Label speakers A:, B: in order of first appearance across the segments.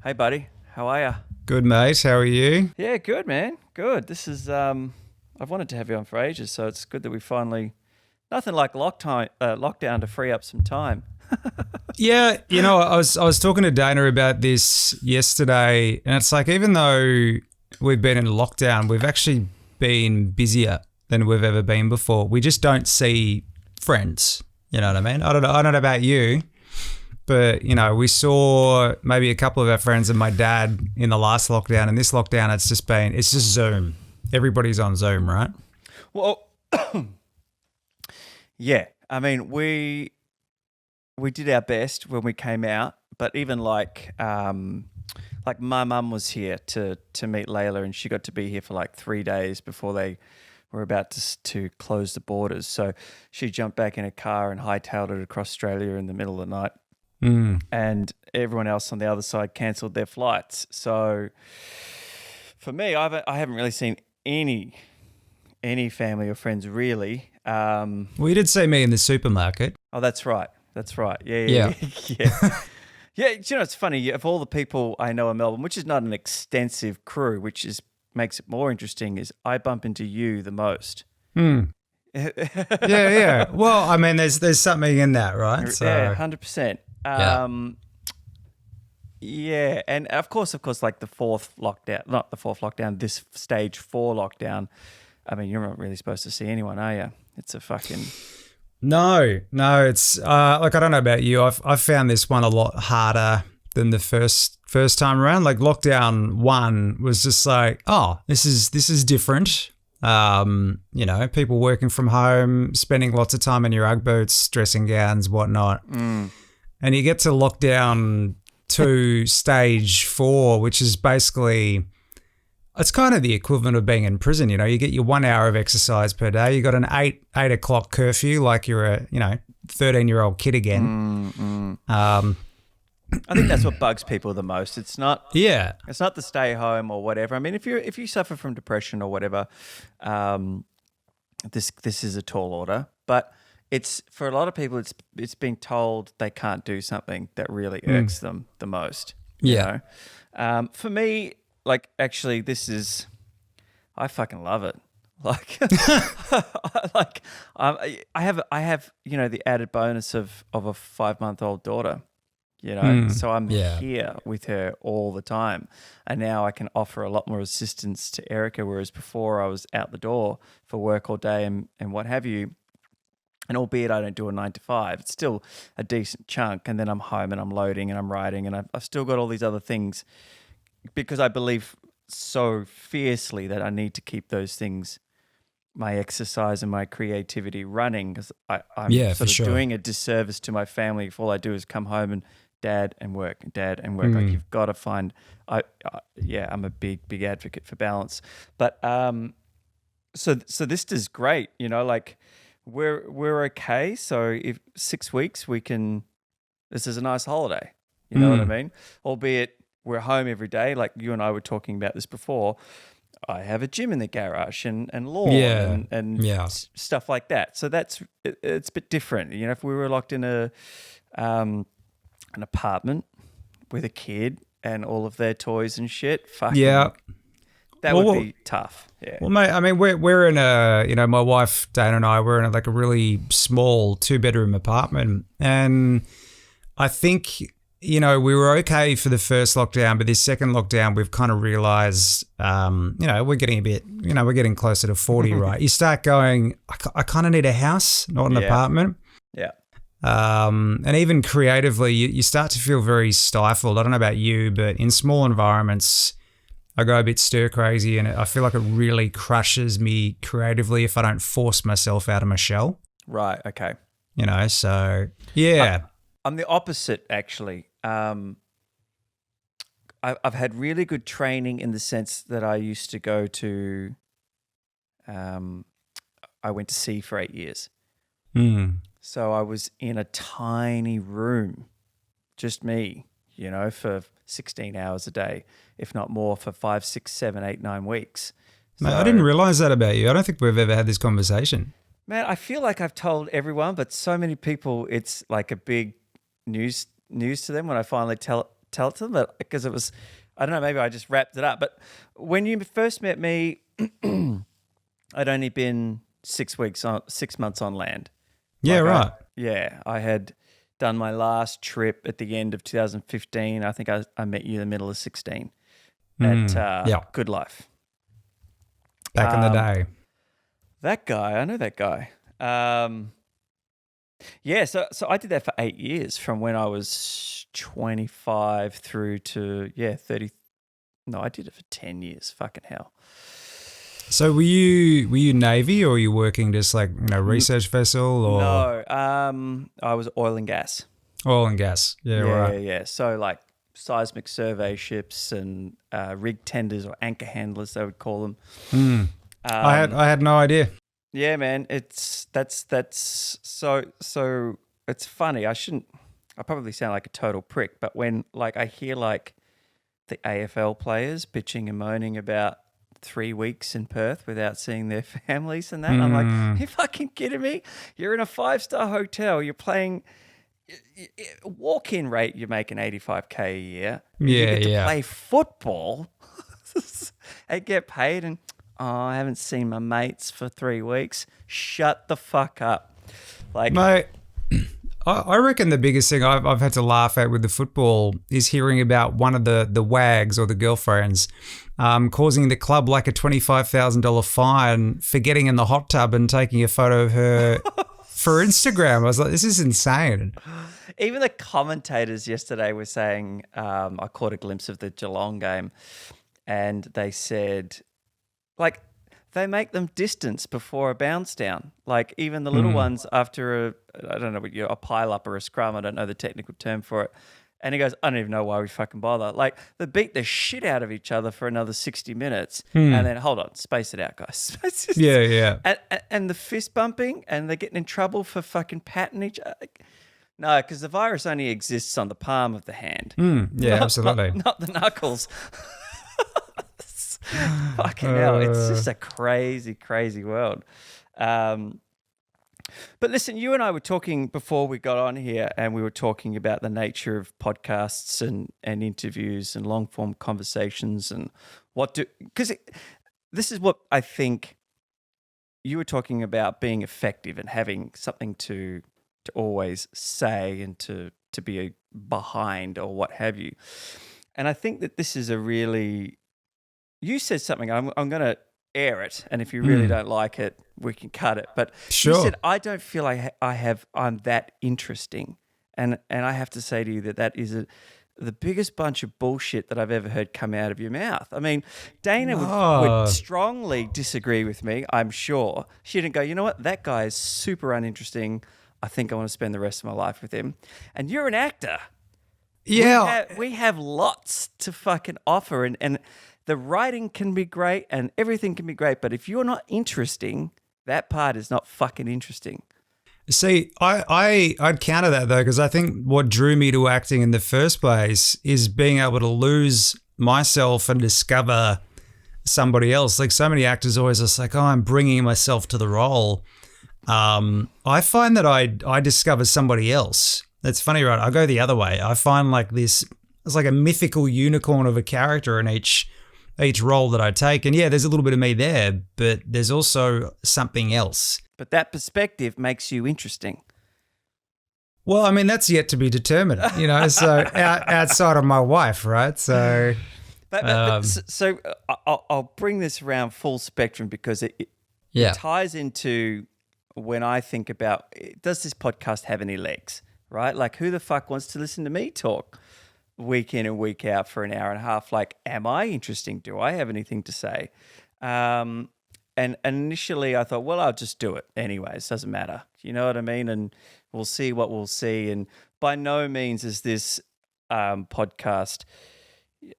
A: Hey, buddy. How are you?
B: Good, mate. How are you?
A: Yeah, good, man. Good. This is I've wanted to have you on for ages, so it's good that we finally. Nothing like lockdown to free up some time.
B: Yeah, I was talking to Dana about this yesterday, and it's like even though we've been in lockdown, we've actually been busier than we've ever been before. We just don't see friends. You know what I mean? I don't know about you, but we saw maybe a couple of our friends and my dad in the last lockdown, and this lockdown it's just Zoom. Everybody's on Zoom, right?
A: Well, yeah. I mean, we did our best when we came out, but even like my mum was here to meet Layla, and she got to be here for like 3 days before they were about to close the borders. So she jumped back in a car and hightailed it across Australia in the middle of the night. And everyone else on the other side cancelled their flights. So for me, I haven't really seen any family or friends really.
B: Well, you did see me in the supermarket.
A: Oh, that's right. That's right. Yeah.
B: Yeah.
A: Yeah. Yeah. It's funny. Of all the people I know in Melbourne, which is not an extensive crew, makes it more interesting, is I bump into you the most.
B: Yeah. Well, I mean, there's something in that, right? So,
A: Yeah, 100%.
B: Yeah.
A: Yeah, and of course, like the fourth lockdown, not the fourth lockdown, this stage 4 lockdown. I mean, you're not really supposed to see anyone, are you? It's a fucking...
B: No, it's like I don't know about you. I've found this one a lot harder than the first time around. Like lockdown 1 was just like, oh, this is different. People working from home, spending lots of time in your Ugg boots, dressing gowns, whatnot. And you get to lockdown 2, stage 4, which is basically, it's kind of the equivalent of being in prison. You get your 1 hour of exercise per day. You got an 8 o'clock curfew, like you're a 13-year-old kid again.
A: I think that's what bugs people the most. It's not.
B: Yeah.
A: It's not the stay home or whatever. I mean, if you suffer from depression or whatever, this is a tall order. But it's for a lot of people. It's being told they can't do something that really irks them the most.
B: Yeah.
A: For me, like actually, I fucking love it. Like, I have the added bonus of a 5-month-old daughter. So I'm here with her all the time. And now I can offer a lot more assistance to Erica, whereas before I was out the door for work all day and what have you. And albeit I don't do a 9 to 5, it's still a decent chunk. And then I'm home and I'm loading and I'm writing and I've still got all these other things because I believe so fiercely that I need to keep those things, my exercise and my creativity running, because I'm sort of doing a disservice to my family if all I do is come home and dad and work. Like you've got to find, I'm a big advocate for balance. But so this is great, like we're okay. So if 6 weeks this is a nice holiday, you know what I mean? Albeit we're home every day, like you and I were talking about this before. I have a gym in the garage and lawn and stuff like that. So it's a bit different. If we were locked in an apartment with a kid and all of their toys and shit, that would be tough. Yeah.
B: Well, mate, I mean, we're in a, my wife Dana and I, we're in a really small 2-bedroom apartment, and I think we were okay for the first lockdown, but this second lockdown we've kind of realized, we're getting we're getting closer to 40, right? You start going, I kind of need a house, not an apartment.
A: Yeah.
B: And even creatively, you start to feel very stifled. I don't know about you, but in small environments, I go a bit stir crazy, and I feel like it really crushes me creatively if I don't force myself out of my shell.
A: Right. Okay.
B: So yeah.
A: I'm the opposite, actually. I've had really good training in the sense that I used to go to. I went to sea for 8 years. So I was in a tiny room, just me, for 16 hours a day, if not more, for 5, 6, 7, 8, 9 weeks.
B: Mate, I didn't realize that about you. I don't think we've ever had this conversation.
A: Man, I feel like I've told everyone, but so many people, it's like a big news to them when I finally tell tell it to them, but because it was, I don't know, maybe I just wrapped it up. But when you first met me, I'd only been 6 months on land.
B: Yeah, right.
A: I had done my last trip at the end of 2015. I think I met you in the middle of 16 at Good Life.
B: Back in the day.
A: That guy, I know that guy. So I did that for 8 years, from when I was 25 through to 30. No, I did it for 10 years. Fucking hell.
B: So were you Navy, or were you working just like research vessel or?
A: No, I was oil and gas.
B: Oil and gas, right.
A: Yeah. So like seismic survey ships and rig tenders, or anchor handlers, they would call them.
B: I had no idea.
A: Yeah, man. That's so it's funny. I probably sound like a total prick, but when like I hear like the AFL players bitching and moaning about 3 weeks in Perth without seeing their families and that, I'm like, are you fucking kidding me? You're in a 5-star hotel. You're playing walk-in rate. You're making $85K a year. You get to play football and get paid, and I haven't seen my mates for 3 weeks. Shut the fuck up. Like,
B: mate, I reckon the biggest thing I've had to laugh at with the football is hearing about one of the wags or the girlfriends causing the club like a $25,000 fine for getting in the hot tub and taking a photo of her for Instagram. I was like, this is insane.
A: Even the commentators yesterday were saying, I caught a glimpse of the Geelong game, and they said, like, they make them distance before a bounce down. Like, even the little ones after I don't know, a pile up or a scrum, I don't know the technical term for it. And he goes, I don't even know why we fucking bother. Like, they beat the shit out of each other for another 60 minutes. And then, hold on, space it out, guys.
B: Yeah.
A: And the fist bumping, and they're getting in trouble for fucking patting each other. No, because the virus only exists on the palm of the hand.
B: Absolutely.
A: Not the knuckles. Fucking hell, it's just a crazy, crazy world. But listen, you and I were talking before we got on here, and we were talking about the nature of podcasts and interviews and long form conversations and because this is what I think you were talking about, being effective and having something to always say and to be behind or what have you. And I think that this is a really, you said something, I'm going to air it, and if you really don't like it, we can cut it. But
B: sure.
A: You said, I don't feel I'm that interesting. And I have to say to you that is the biggest bunch of bullshit that I've ever heard come out of your mouth. I mean, Dana would strongly disagree with me, I'm sure. She didn't go, you know what, that guy is super uninteresting. I think I want to spend the rest of my life with him. And you're an actor.
B: Yeah.
A: We have lots to fucking offer, and the writing can be great and everything can be great, but if you're not interesting, that part is not fucking interesting.
B: See, I'd counter that though, because I think what drew me to acting in the first place is being able to lose myself and discover somebody else. Like, so many actors always just like, oh, I'm bringing myself to the role. I find that I discover somebody else. That's funny, right? I go the other way. I find like it's like a mythical unicorn of a character in each role that I take. And yeah, there's a little bit of me there, but there's also something else.
A: But that perspective makes you interesting.
B: Well, I mean, that's yet to be determined, so outside of my wife, right? So,
A: so I'll bring this around full spectrum, because it ties into when I think about, does this podcast have any legs, right? Like, who the fuck wants to listen to me talk week in and week out for an hour and a half? Like, am I interesting? Do I have anything to say? And initially I thought, well, I'll just do it anyways. Doesn't matter. You know what I mean? And we'll see what we'll see. And by no means is this podcast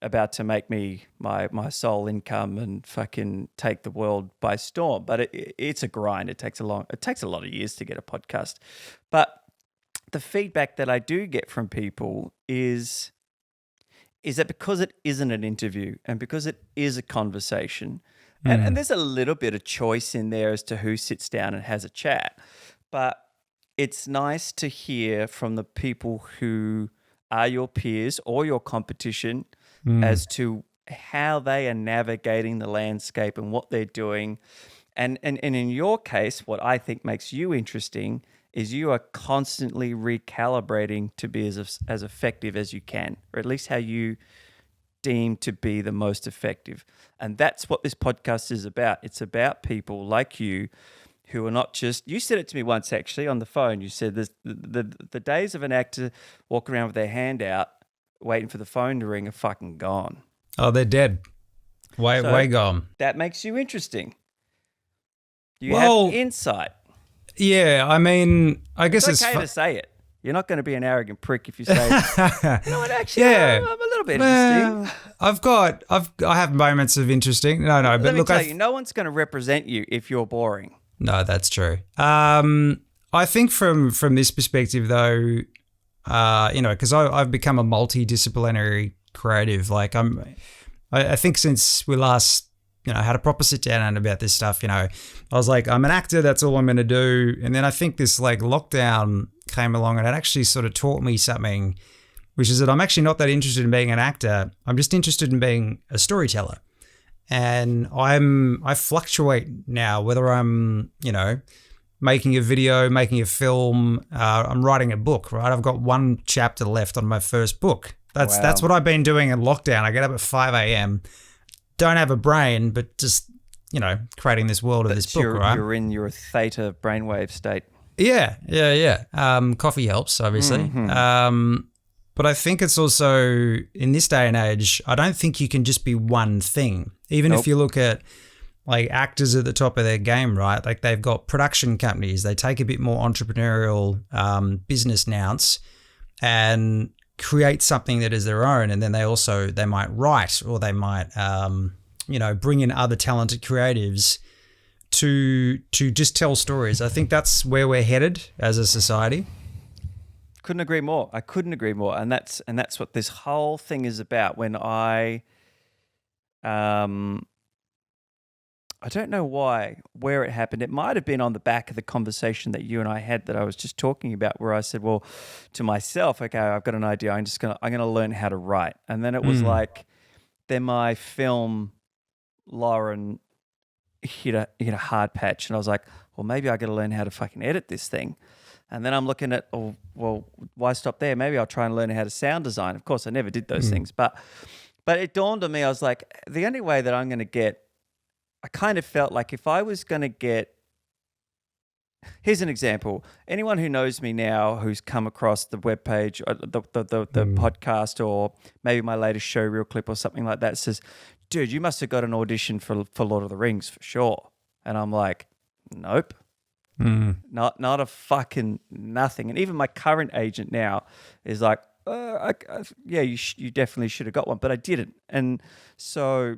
A: about to make me my sole income and fucking take the world by storm. But it's a grind. It takes a lot of years to get a podcast. But the feedback that I do get from people is that because it isn't an interview and because it is a conversation, and there's a little bit of choice in there as to who sits down and has a chat, but it's nice to hear from the people who are your peers or your competition as to how they are navigating the landscape and what they're doing. And in your case, what I think makes you interesting is you are constantly recalibrating to be as effective as you can, or at least how you deem to be the most effective. And that's what this podcast is about. It's about people like you who are not just, you said it to me once actually on the phone, you said the days of an actor walking around with their hand out waiting for the phone to ring are fucking gone.
B: Oh, they're dead. Way gone.
A: That makes you interesting. You have insight.
B: Yeah, I mean, I guess
A: it's okay to say it. You're not going to be an arrogant prick if you say, you know what, actually, I'm a little bit interesting.
B: I have moments of interesting. No, but
A: let me
B: look,
A: tell you, no one's going to represent you if you're boring.
B: No, that's true. I think from this perspective, though, because I've become a multidisciplinary creative. Like I think since we last, had a proper sit down about this stuff, I was like, I'm an actor. That's all I'm going to do. And then I think this like lockdown came along and it actually sort of taught me something, which is that I'm actually not that interested in being an actor. I'm just interested in being a storyteller. And I fluctuate now, whether I'm, making a video, making a film, I'm writing a book, right? I've got one chapter left on my first book. That's what I've been doing in lockdown. I get up at 5 a.m., don't have a brain, but just, creating this world of this book, right?
A: You're in your theta brainwave state.
B: Yeah. Coffee helps, obviously.
A: Mm-hmm.
B: But I think it's also, in this day and age, I don't think you can just be one thing. Even if you look at like actors at the top of their game, right? Like they've got production companies. They take a bit more entrepreneurial business nounce and create something that is their own. And then they might write, or they might, bring in other talented creatives to just tell stories. I think that's where we're headed as a society.
A: Couldn't agree more. I couldn't agree more. And that's what this whole thing is about. When I don't know where it happened. It might have been on the back of the conversation that you and I had that I was just talking about, where I said, well, to myself, okay, I've got an idea. I'm going to learn how to write. And then it was like, then my film, Lauren, hit a hard patch. And I was like, well, maybe I got to learn how to fucking edit this thing. And then I'm looking at, oh, well, why stop there? Maybe I'll try and learn how to sound design. Of course, I never did those things. But it dawned on me, I was like, the only way that I'm going to get, I kind of felt like if I was going to get, here's an example. Anyone who knows me now, who's come across the webpage, the podcast, or maybe my latest show reel clip or something like that, says, dude, you must have got an audition for Lord of the Rings for sure. And I'm like, nope. Not a fucking nothing. And even my current agent now is like, you definitely should have got one, but I didn't. And so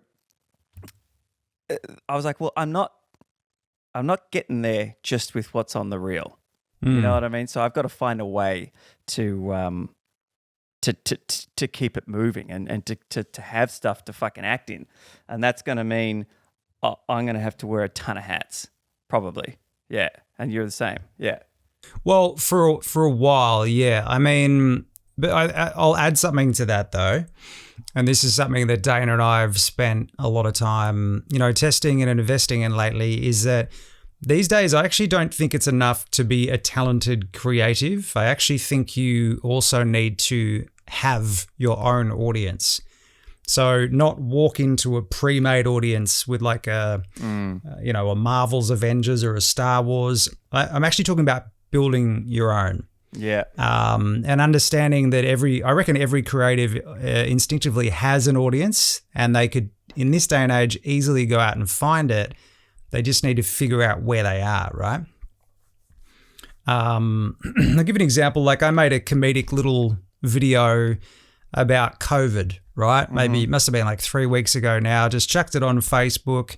A: I was like, well, I'm not getting there just with what's on the reel. You know what I mean? So I've got to find a way to keep it moving and to have stuff to fucking act in. And that's going to mean I'm going to have to wear a ton of hats, probably. Yeah. And you're the same. Yeah.
B: Well, for a while, yeah. I mean, but I'll add something to that though. And this is something that Dana and I have spent a lot of time, testing and investing in lately, is that these days I actually don't think it's enough to be a talented creative. I actually think you also need to have your own audience. So not walk into a pre-made audience with like a Marvel's Avengers or a Star Wars. I'm actually talking about building your own.
A: Yeah.
B: And understanding that I reckon every creative instinctively has an audience, and they could, in this day and age, easily go out and find it. They just need to figure out where they are, right? I'll give you an example. Like I made a comedic little video about COVID, right? Maybe it must have been like 3 weeks ago now. Just chucked it on Facebook.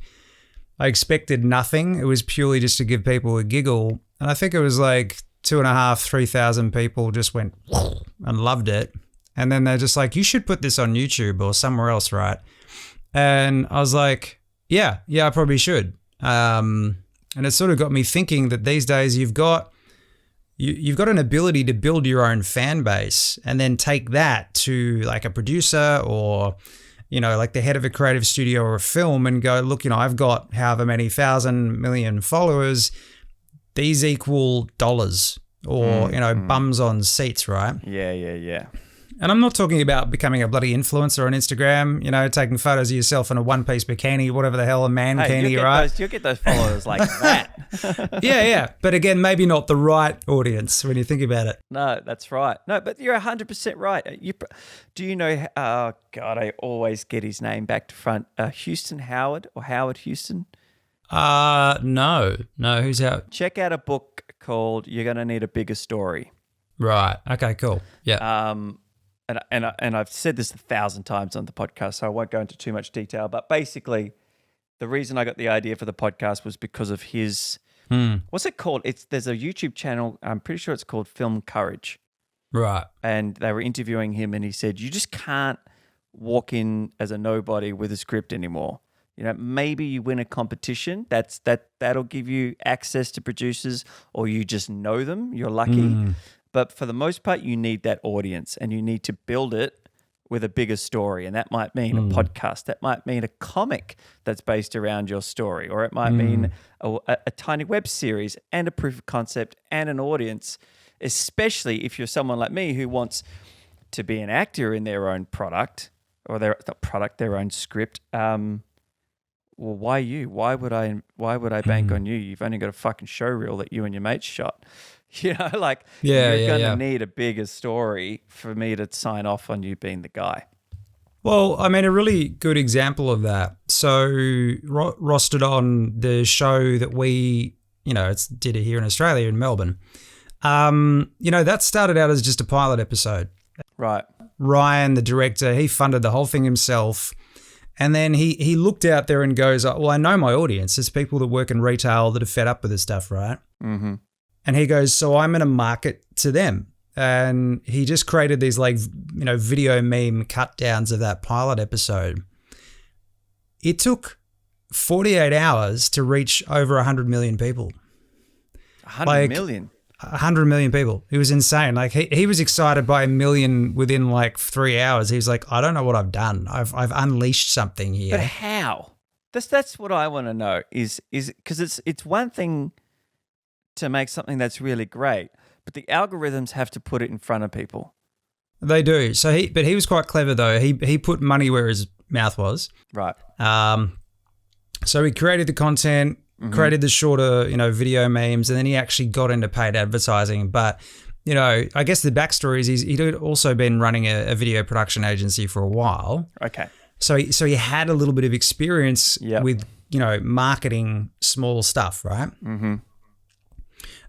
B: I expected nothing. It was purely just to give people a giggle. And I think it was like 2,500-3,000 people just went and loved it. And then they're just like, you should put this on YouTube or somewhere else, right? And I was like, yeah, I probably should. And it sort of got me thinking that these days you've got you've got an ability to build your own fan base and then take that to like a producer or, like the head of a creative studio or a film and go, look, I've got however many 1,000 million followers. These equal dollars or, bums on seats, right?
A: Yeah.
B: And I'm not talking about becoming a bloody influencer on Instagram, taking photos of yourself in a one-piece bikini, whatever the hell, a mankini, right?
A: You'll get those followers like that.
B: Yeah. But again, maybe not the right audience when you think about it.
A: No, that's right. No, but you're 100% right. Do you know, oh God, I always get his name back to front. Houston Howard or Howard Houston?
B: No, who's out?
A: Check out a book called You're Gonna Need a Bigger Story.
B: Right. Okay, cool. Yeah.
A: And I've said this 1,000 times on the podcast, so I won't go into too much detail. But basically, the reason I got the idea for the podcast was because of his what's it called? There's a YouTube channel. I'm pretty sure it's called Film Courage.
B: Right.
A: And they were interviewing him, and he said, "You just can't walk in as a nobody with a script anymore. Maybe you win a competition. That'll give you access to producers, or you just know them. You're lucky." But for the most part, you need that audience and you need to build it with a bigger story. And that might mean a podcast. That might mean a comic that's based around your story. Or it might mean a tiny web series and a proof of concept and an audience, especially if you're someone like me who wants to be an actor in their own product or their own script. Well, why you? Why would I bank on you? You've only got a fucking show reel that you and your mates shot. You're going to need a bigger story for me to sign off on you being the guy.
B: Well, I mean, a really good example of that. So rostered on the show that we, did it here in Australia in Melbourne. That started out as just a pilot episode.
A: Right.
B: Ryan, the director, he funded the whole thing himself. And then he looked out there and goes, well, I know my audience. There's people that work in retail that are fed up with this stuff, right?
A: Mm-hmm.
B: And he goes, so I'm going to market to them. And he just created these video meme cut downs of that pilot episode. It took 48 hours to reach over 100 million people.
A: 100 million?
B: 100 million people. It was insane. Like he was excited by 1 million within 3 hours. He was like, I don't know what I've done. I've unleashed something here.
A: But how? That's what I want to know is because it's one thing to make something that's really great, but the algorithms have to put it in front of people.
B: They do. So he was quite clever though. He put money where his mouth was.
A: Right.
B: So he created the content, created the shorter, video memes, and then he actually got into paid advertising. But, I guess the backstory is he'd also been running a video production agency for a while.
A: Okay.
B: So he had a little bit of experience with, marketing small stuff, right?
A: Mm-hmm.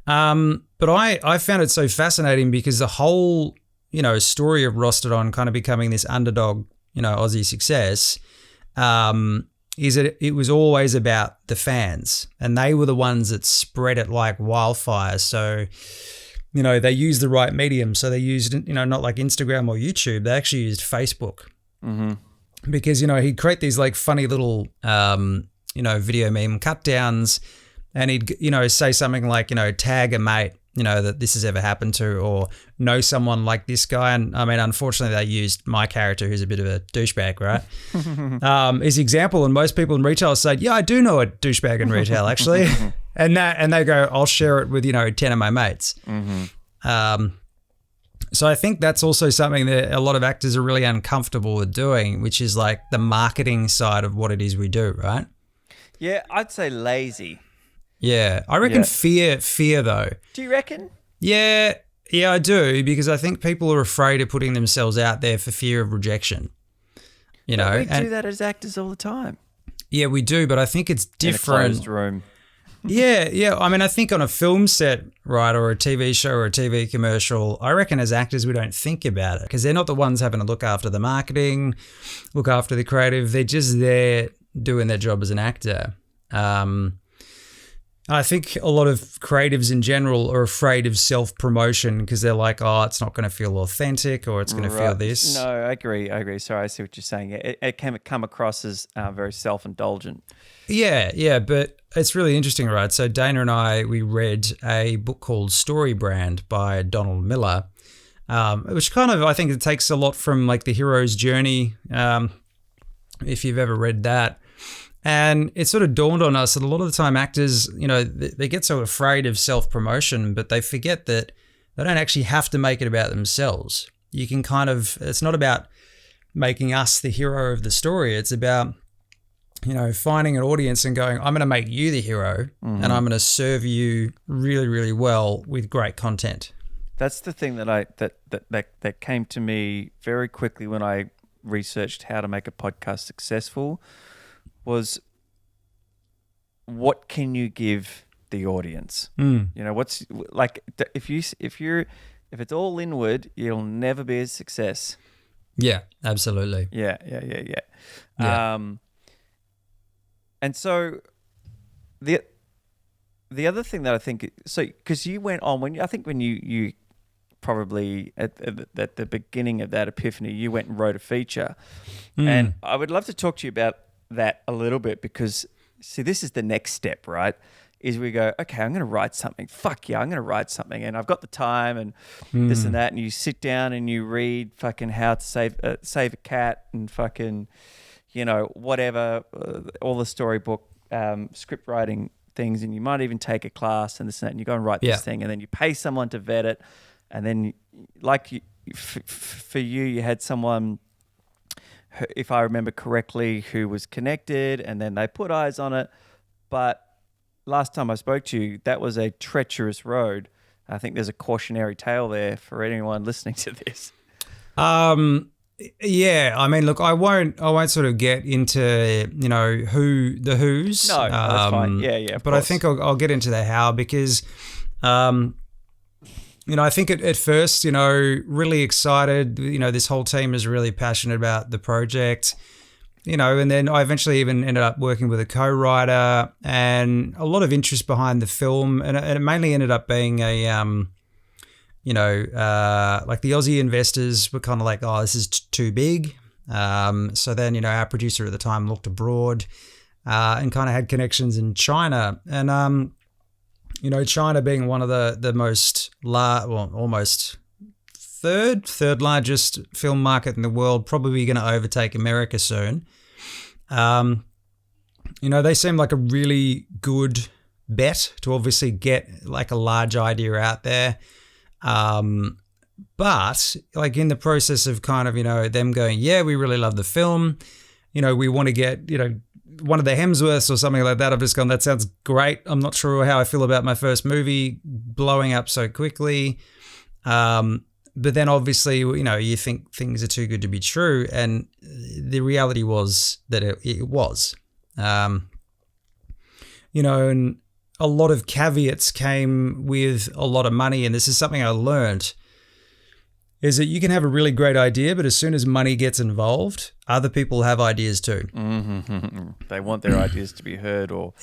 B: But I found it so fascinating because the whole, story of Rostodon kind of becoming this underdog, Aussie success, is that it was always about the fans, and they were the ones that spread it like wildfire. So, they used the right medium. So they used, not like Instagram or YouTube, they actually used Facebook.
A: Mm-hmm.
B: Because, he'd create these funny little, video meme cut downs. And he'd, say something like, tag a mate, that this has ever happened to, or know someone like this guy. And I mean, unfortunately, they used my character, who's a bit of a douchebag, right? As example, and most people in retail say, yeah, I do know a douchebag in retail, actually. and they go, I'll share it with, 10 of my mates.
A: Mm-hmm.
B: So I think that's also something that a lot of actors are really uncomfortable with doing, which is like the marketing side of what it is we do, right?
A: Yeah, I'd say lazy.
B: Yeah, I reckon fear though.
A: Do you reckon?
B: Yeah, I do, because I think people are afraid of putting themselves out there for fear of rejection. We
A: do that as actors all the time.
B: Yeah, we do, but I think it's different.
A: In a closed room.
B: Yeah. I mean, I think on a film set, right, or a TV show or a TV commercial, I reckon as actors we don't think about it because they're not the ones having to look after the marketing, look after the creative. They're just there doing their job as an actor. I think a lot of creatives in general are afraid of self-promotion because they're like, oh, it's not going to feel authentic or it's going to feel this.
A: No, I agree. Sorry, I see what you're saying. It can come across as very self-indulgent.
B: Yeah, but it's really interesting, right? So Dana and I, we read a book called Story Brand by Donald Miller, which kind of, I think it takes a lot from like The Hero's Journey, if you've ever read that. And it sort of dawned on us that a lot of the time actors, you know, they get so afraid of self-promotion, but they forget that they don't actually have to make it about themselves. You can kind of, it's not about making us the hero of the story. It's about, you know, finding an audience and going, I'm going to make you the hero and I'm going to serve you really, really well with great content.
A: That's the thing that came to me very quickly when I researched how to make a podcast successful. Was what can you give the audience? You know, what's like if it's all inward, you'll never be a success.
B: Yeah, absolutely.
A: Yeah. And so the other thing that I think, so because you went on when you probably at the beginning of that epiphany, you went and wrote a feature, and I would love to talk to you about that a little bit because, see, this is the next step, right? Is we go, okay, I'm going to write something. Fuck yeah, I'm going to write something, and I've got the time and this and that, and you sit down and you read fucking how to save a cat and fucking, you know, whatever, all the storybook script writing things, and you might even take a class and this and that, and you go and write this thing, and then you pay someone to vet it, and then for you, you had someone, if I remember correctly, who was connected, and then they put eyes on it. But last time I spoke to you, that was a treacherous road. I think there's a cautionary tale there for anyone listening to this.
B: Yeah, I mean, look, I won't sort of get into, you know, the who's.
A: No, that's fine. Yeah.
B: But I think I'll get into the how because, you know, I think at first, you know, really excited, you know, this whole team is really passionate about the project, you know, and then I eventually even ended up working with a co-writer and a lot of interest behind the film. And it mainly ended up being a, you know, like the Aussie investors were kind of like, oh, this is too big. So then, you know, our producer at the time looked abroad and kind of had connections in China. And, you know, China being one of the most almost third largest film market in the world, probably going to overtake America soon. You know, they seem like a really good bet to obviously get like a large idea out there. But like in the process of kind of, you know, them going, yeah, we really love the film, you know, we want to get, you know, one of the Hemsworths or something like that. I've just gone, that sounds great. I'm not sure how I feel about my first movie blowing up so quickly. But then obviously, you know, you think things are too good to be true. And the reality was that it was, you know, and a lot of caveats came with a lot of money. And this is something I learned, is that you can have a really great idea, but as soon as money gets involved, other people have ideas too.
A: Mm-hmm. They want their ideas to be heard or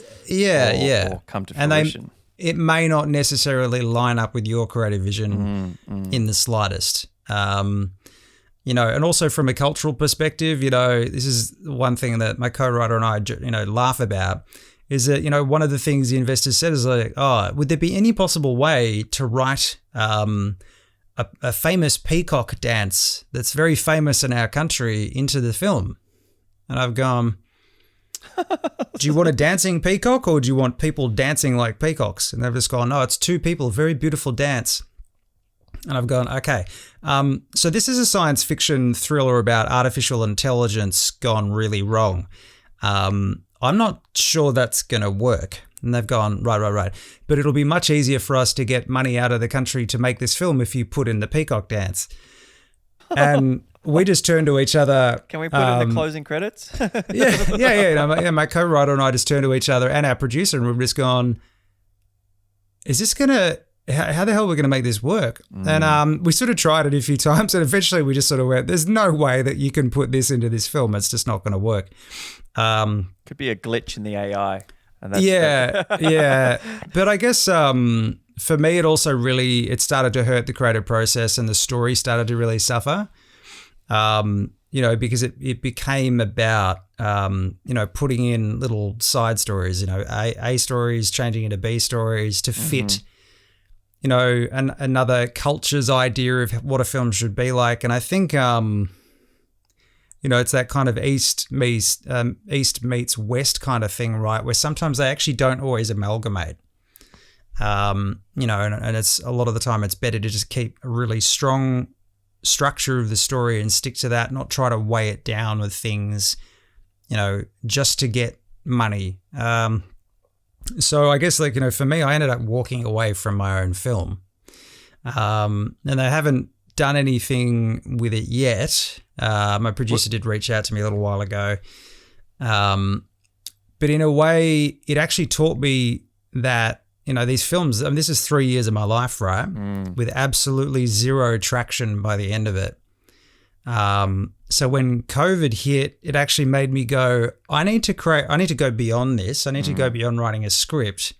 A: come to fruition.
B: It may not necessarily line up with your creative vision in the slightest. You know, and also from a cultural perspective, you know, this is one thing that my co-writer and I, you know, laugh about, is that, you know, one of the things the investors said is like, oh, would there be any possible way to write a famous Peacock Dance that's very famous in our country into the film? And I've gone, do you want a dancing peacock or do you want people dancing like peacocks? And they've just gone, no, it's two people, very beautiful dance. And I've gone, okay. So this is a science fiction thriller about artificial intelligence gone really wrong. I'm not sure that's going to work. And they've gone, right. But it'll be much easier for us to get money out of the country to make this film if you put in the Peacock Dance. And we just turned to each other.
A: Can we put in the closing credits?
B: Yeah. My co-writer and I just turned to each other and our producer, and we've just gone, is this going to, how the hell are we going to make this work? And we sort of tried it a few times, and eventually we just sort of went, there's no way that you can put this into this film. It's just not going to work.
A: Could be a glitch in the AI. And that's
B: yeah. But I guess for me, it started to hurt the creative process, and the story started to really suffer. Because it became about, putting in little side stories, A stories changing into B stories to fit, another culture's idea of what a film should be like. And I think, it's that kind of East meets West kind of thing, right? Where sometimes they actually don't always amalgamate. And it's a lot of the time it's better to just keep a really strong structure of the story and stick to that, not try to weigh it down with things, just to get money. So I guess for me, I ended up walking away from my own film. And I haven't done anything with it yet. My producer did reach out to me a little while ago. But in a way, it actually taught me that, these films, this is 3 years of my life, right? With absolutely zero traction by the end of it. So when COVID hit, it actually made me go, I need to go beyond this. I need to go beyond writing a script,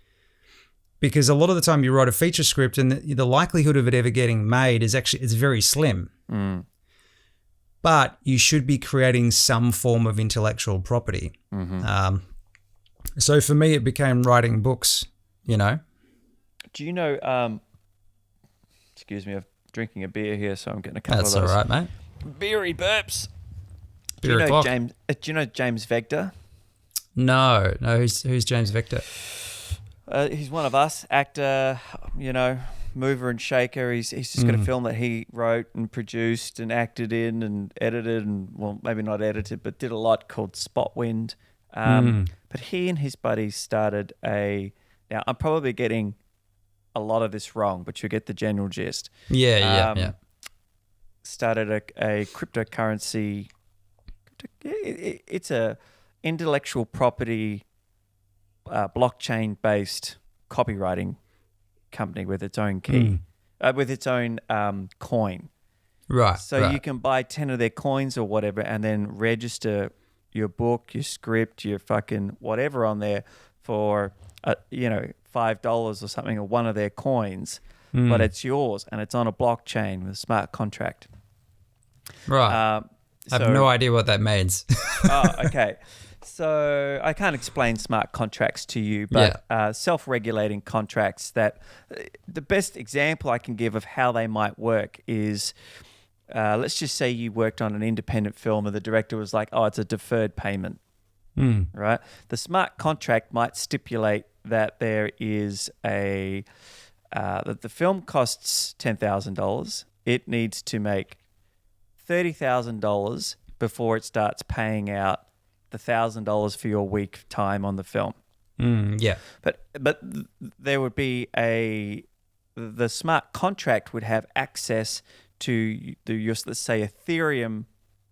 B: because a lot of the time you write a feature script and the likelihood of it ever getting made it's very slim. But you should be creating some form of intellectual property. So for me, it became writing books,
A: Do you know, excuse me, I'm drinking a beer here, so I'm getting a couple of those.
B: That's all right, mate.
A: Beery burps.
B: Beery
A: Do you know James Vector?
B: No. Who's James Vector?
A: He's one of us, actor, mover and shaker. He's just got a film that he wrote and produced and acted in and edited and, well, maybe not edited, but did a lot, called Spotwind. But he and his buddies started now I'm probably getting a lot of this wrong, but you get the general gist. Yeah. Started a cryptocurrency. It's a intellectual property, blockchain-based copywriting company with its own key, with its own coin.
B: Right.
A: So you can buy 10 of their coins or whatever, and then register your book, your script, your fucking whatever on there for $5 or something, or one of their coins, but it's yours and it's on a blockchain with a smart contract.
B: Right. I have no idea what that means.
A: Okay. So I can't explain smart contracts to you, but self-regulating contracts that the best example I can give of how they might work is, let's just say you worked on an independent film and the director was like, it's a deferred payment, right? The smart contract might stipulate that there is that the film costs $10,000. It needs to make $30,000 before it starts paying out the $1,000 for your week time on the film. But there would be the smart contract would have access to let's say Ethereum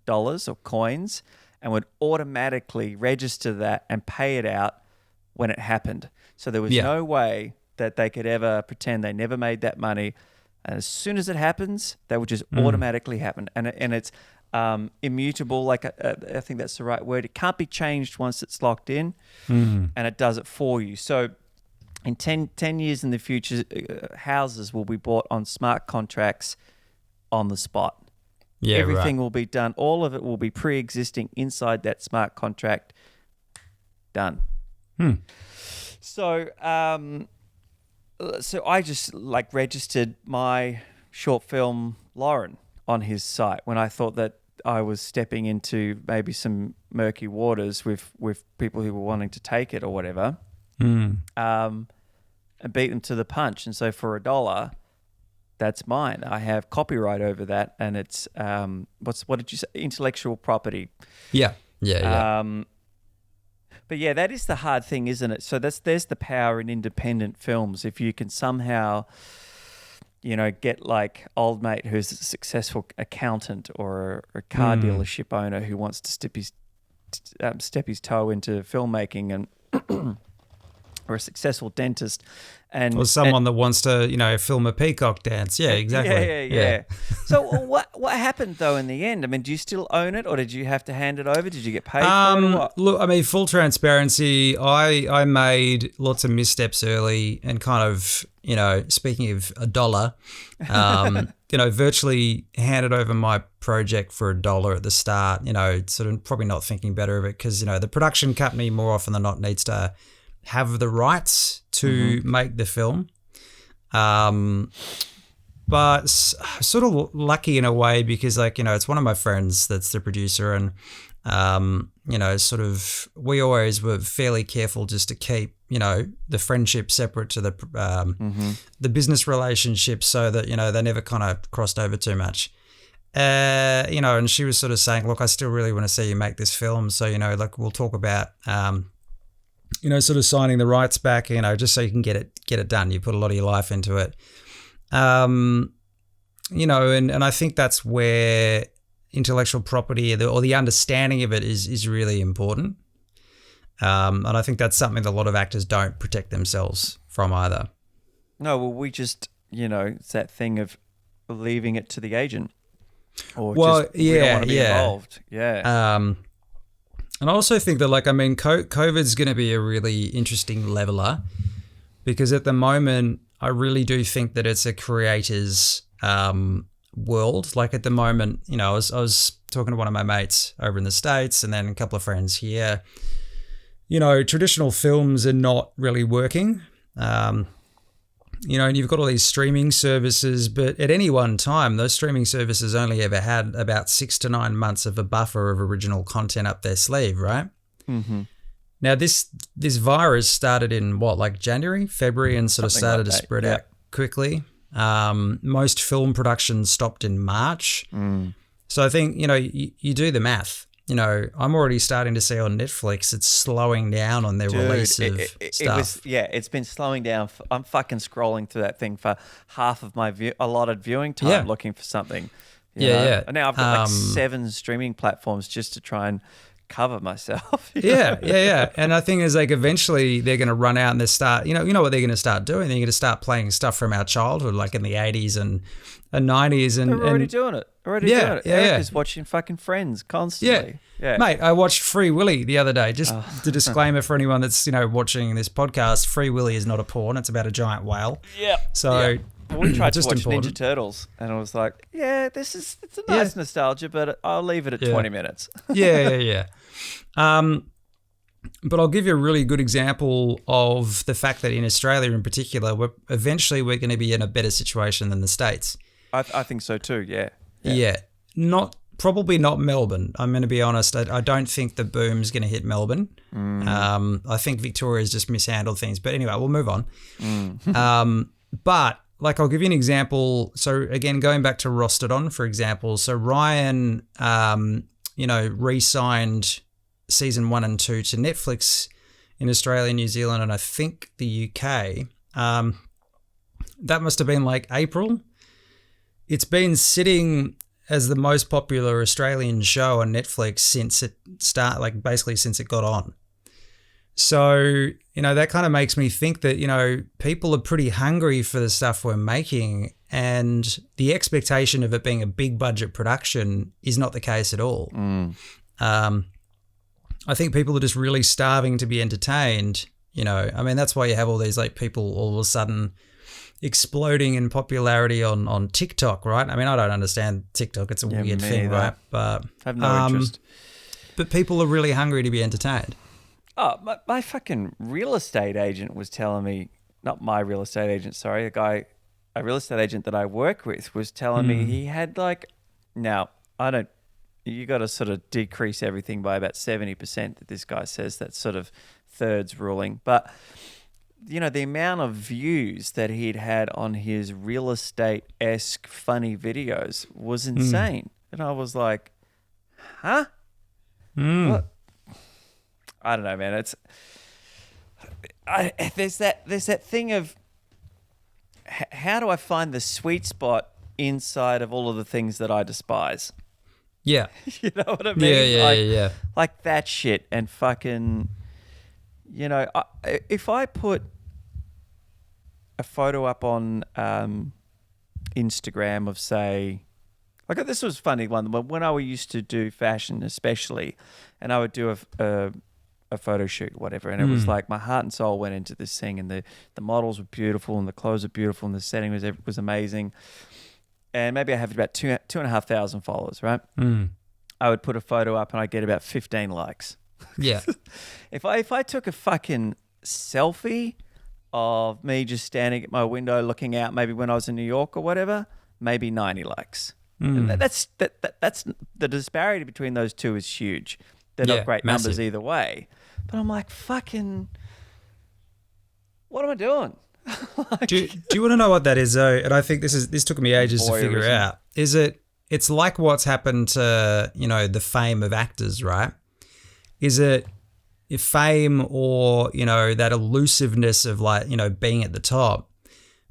A: dollars or coins, and would automatically register that and pay it out when it happened. So there was no way that they could ever pretend they never made that money. And as soon as it happens, that would just automatically happen. And it's immutable. Like I think that's the right word. It can't be changed once it's locked in, and it does it for you. So in 10 years in the future, houses will be bought on smart contracts on the spot.
B: Yeah,
A: everything will be done. All of it will be pre-existing inside that smart contract. Done. So, so I just registered my short film Lauren on his site when I thought that I was stepping into maybe some murky waters with people who were wanting to take it or whatever, and beat them to the punch. And so for $1, that's mine. I have copyright over that, and it's what did you say? Intellectual property. Yeah. But yeah, that is the hard thing, isn't it? So there's the power in independent films. If you can somehow, get like old mate who's a successful accountant or a car dealership owner who wants to step his toe into filmmaking and or a successful dentist.
B: Or someone that wants to, film a Peacock Dance. Yeah, exactly.
A: Yeah. So what happened though in the end? I mean, do you still own it, or did you have to hand it over? Did you get paid for it, or what?
B: Look, I mean, full transparency, I made lots of missteps early and kind of, speaking of $1, virtually handed over my project for $1 at the start, sort of probably not thinking better of it because, the production company more often than not needs to have the rights to make the film. But sort of lucky in a way because it's one of my friends that's the producer and, sort of we always were fairly careful just to keep, the friendship separate to the business relationship so that, they never kind of crossed over too much. And she was sort of saying, look, I still really want to see you make this film. So, we'll talk about, sort of signing the rights back, just so you can get it done. You put a lot of your life into it. And I think that's where intellectual property or the understanding of it is really important. And I think that's something that a lot of actors don't protect themselves from either.
A: No, well, we just, it's that thing of leaving it to the agent. Or we don't want to be involved. Yeah.
B: And I also think that, COVID's going to be a really interesting leveler because at the moment, I really do think that it's a creator's world. Like at the moment, I was talking to one of my mates over in the States and then a couple of friends here. Traditional films are not really working. And you've got all these streaming services, but at any one time, those streaming services only ever had about 6 to 9 months of a buffer of original content up their sleeve, right? Mm-hmm. Now, this virus started in January, February, and sort of started to spread out quickly. Most film productions stopped in March. So I think, you do the math. I'm already starting to see on Netflix it's slowing down on their release of stuff.
A: It's been slowing down. I'm fucking scrolling through that thing for half of my allotted viewing time looking for something. And now I've got 7 streaming platforms just to try and cover myself.
B: Yeah. And I think is eventually they're going to run out and they start, you know what they're going to start doing? They're going to start playing stuff from our childhood, like in the 80s and 90s. And
A: they're already doing it. Erica's watching fucking Friends constantly. Yeah.
B: Mate, I watched Free Willy the other day. Just the disclaimer for anyone that's, watching this podcast, Free Willy is not a porn. It's about a giant whale.
A: Yeah.
B: So
A: we tried to watch Ninja Turtles and I was like, it's a nice nostalgia, but I'll leave it at 20 minutes.
B: Yeah. But I'll give you a really good example of the fact that in Australia in particular, we're going to be in a better situation than the States.
A: I think so too, yeah.
B: Probably not Melbourne. I'm going to be honest. I don't think the boom's going to hit Melbourne. I think Victoria's just mishandled things. But anyway, we'll move on. But I'll give you an example. So again, going back to Rostered On, for example. So Ryan, re-signed season 1 and 2 to Netflix in Australia, New Zealand, and I think the UK. That must have been April. It's been sitting as the most popular Australian show on Netflix since it basically since it got on. So, that kind of makes me think that, people are pretty hungry for the stuff we're making and the expectation of it being a big budget production is not the case at all. I think people are just really starving to be entertained, that's why you have all these people all of a sudden exploding in popularity on TikTok, right? I don't understand TikTok. It's a weird thing, right? But
A: I have no interest.
B: But people are really hungry to be entertained.
A: Oh, my fucking real estate agent was telling me, not my real estate agent, sorry, a real estate agent that I work with was telling me he had now, you got to sort of decrease everything by about 70% that this guy says, that's sort of thirds ruling. But the amount of views that he'd had on his real estate-esque funny videos was insane. And I was like, huh? What? I don't know, man. There's that thing of how do I find the sweet spot inside of all of the things that I despise?
B: Yeah.
A: You know what I mean?
B: Yeah.
A: Like that shit and fucking... You know, if I put a photo up on Instagram of, say, like, this was a funny one, but when I used to do fashion especially, and I would do a photo shoot or whatever, and it was like my heart and soul went into this thing, and the models were beautiful and the clothes were beautiful and the setting was amazing. And maybe I have about 2,500 followers, right? I would put a photo up and I'd get about 15 likes.
B: Yeah.
A: If I took a fucking selfie of me just standing at my window looking out, maybe when I was in New York or whatever, maybe 90 likes. And that's the disparity between those two is huge. They're not great
B: massive
A: numbers either way. But I'm like, fucking, what am I doing?
B: Like, do you want to know what that is though? And I think this took me ages to figure out. It's like what's happened to, you know, the fame of actors, right? Is it fame or, you know, that elusiveness of, like, you know, being at the top?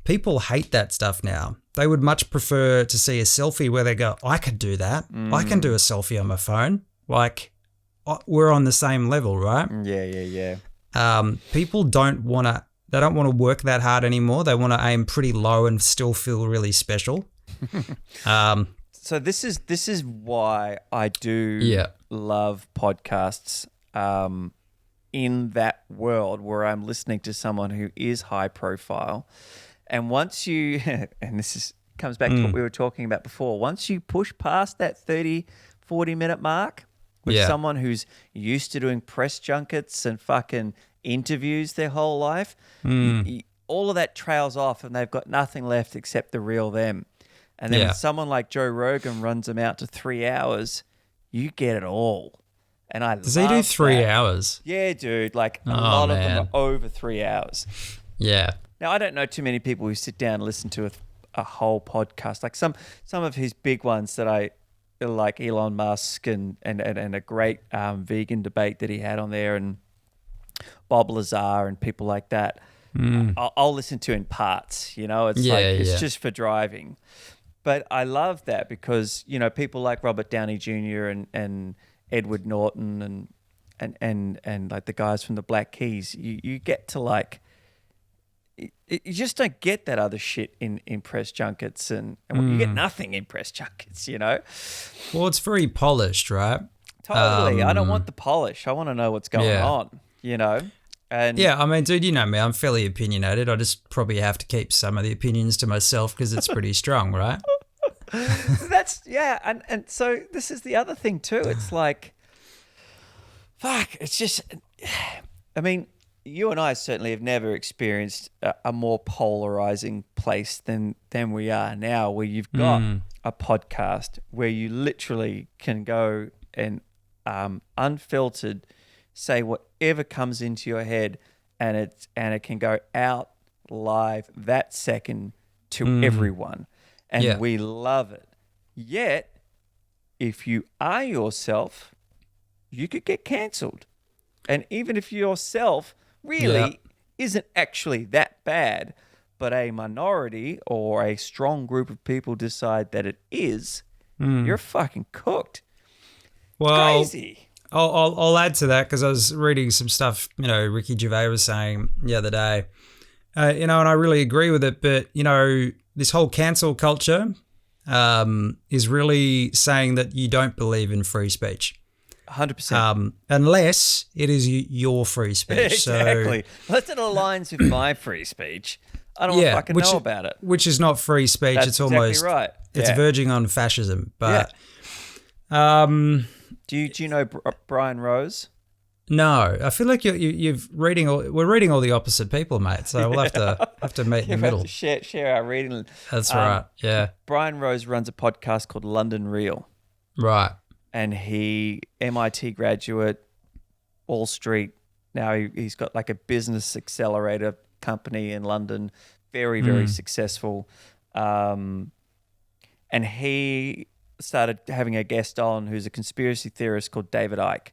B: People hate that stuff now. They would much prefer to see a selfie where they go, I could do that. I can do a selfie on my phone. Like, we're on the same level, right?
A: Yeah.
B: People don't want to work that hard anymore. They want to aim pretty low and still feel really special.
A: So this is why I do love podcasts in that world where I'm listening to someone who is high profile. And once you, and comes back to what we were talking about before, once you push past that 30, 40-minute mark with someone who's used to doing press junkets and fucking interviews their whole life, all of that trails off and they've got nothing left except the real them. And then when someone like Joe Rogan runs them out to 3 hours, you get it all. And I
B: Does he do 3 hours?
A: Yeah, dude. Like a lot of them are over 3 hours.
B: Yeah.
A: Now, I don't know too many people who sit down and listen to a whole podcast. Like some of his big ones that I like, Elon Musk and a great vegan debate that he had on there, and Bob Lazar and people like that. I'll listen to in parts, you know. It's it's just for driving. But I love that because, you know, people like Robert Downey Jr. and Edward Norton and like the guys from the Black Keys, you get to, like, you just don't get that other shit in press junkets and you get nothing in press junkets, you know.
B: Well, it's very polished, right?
A: Totally. I don't want the polish. I want to know what's going on, you know. And
B: yeah, I mean, dude, you know me, I'm fairly opinionated. I just probably have to keep some of the opinions to myself because it's pretty strong, right?
A: And so this is the other thing too. It's like, fuck, it's just, I mean, you and I certainly have never experienced a more polarizing place than we are now, where you've got a podcast where you literally can go and unfiltered say whatever comes into your head, and it can go out live that second to everyone, and we love it. Yet, if you are yourself, you could get cancelled, and even if yourself really isn't actually that bad, but a minority or a strong group of people decide that it is, you're fucking cooked.
B: Well,
A: it's crazy.
B: I'll add to that because I was reading some stuff, you know, Ricky Gervais was saying the other day, you know, and I really agree with it. But, you know, this whole cancel culture is really saying that you don't believe in free speech.
A: 100%.
B: Unless it is your free speech.
A: Exactly. Unless it aligns with my free speech, I don't want to fucking know about it.
B: Which is not free speech.
A: That's
B: it's almost
A: exactly right.
B: It's verging on fascism. But
A: do you know Brian Rose?
B: No, I feel like we're reading all the opposite people, mate. So we'll have to meet in the middle.
A: Have to share our reading.
B: That's right. Yeah.
A: Brian Rose runs a podcast called London Real.
B: Right.
A: And he MIT graduate, Wall Street. Now he's got like a business accelerator company in London, very, very successful. And he started having a guest on who's a conspiracy theorist called David Icke.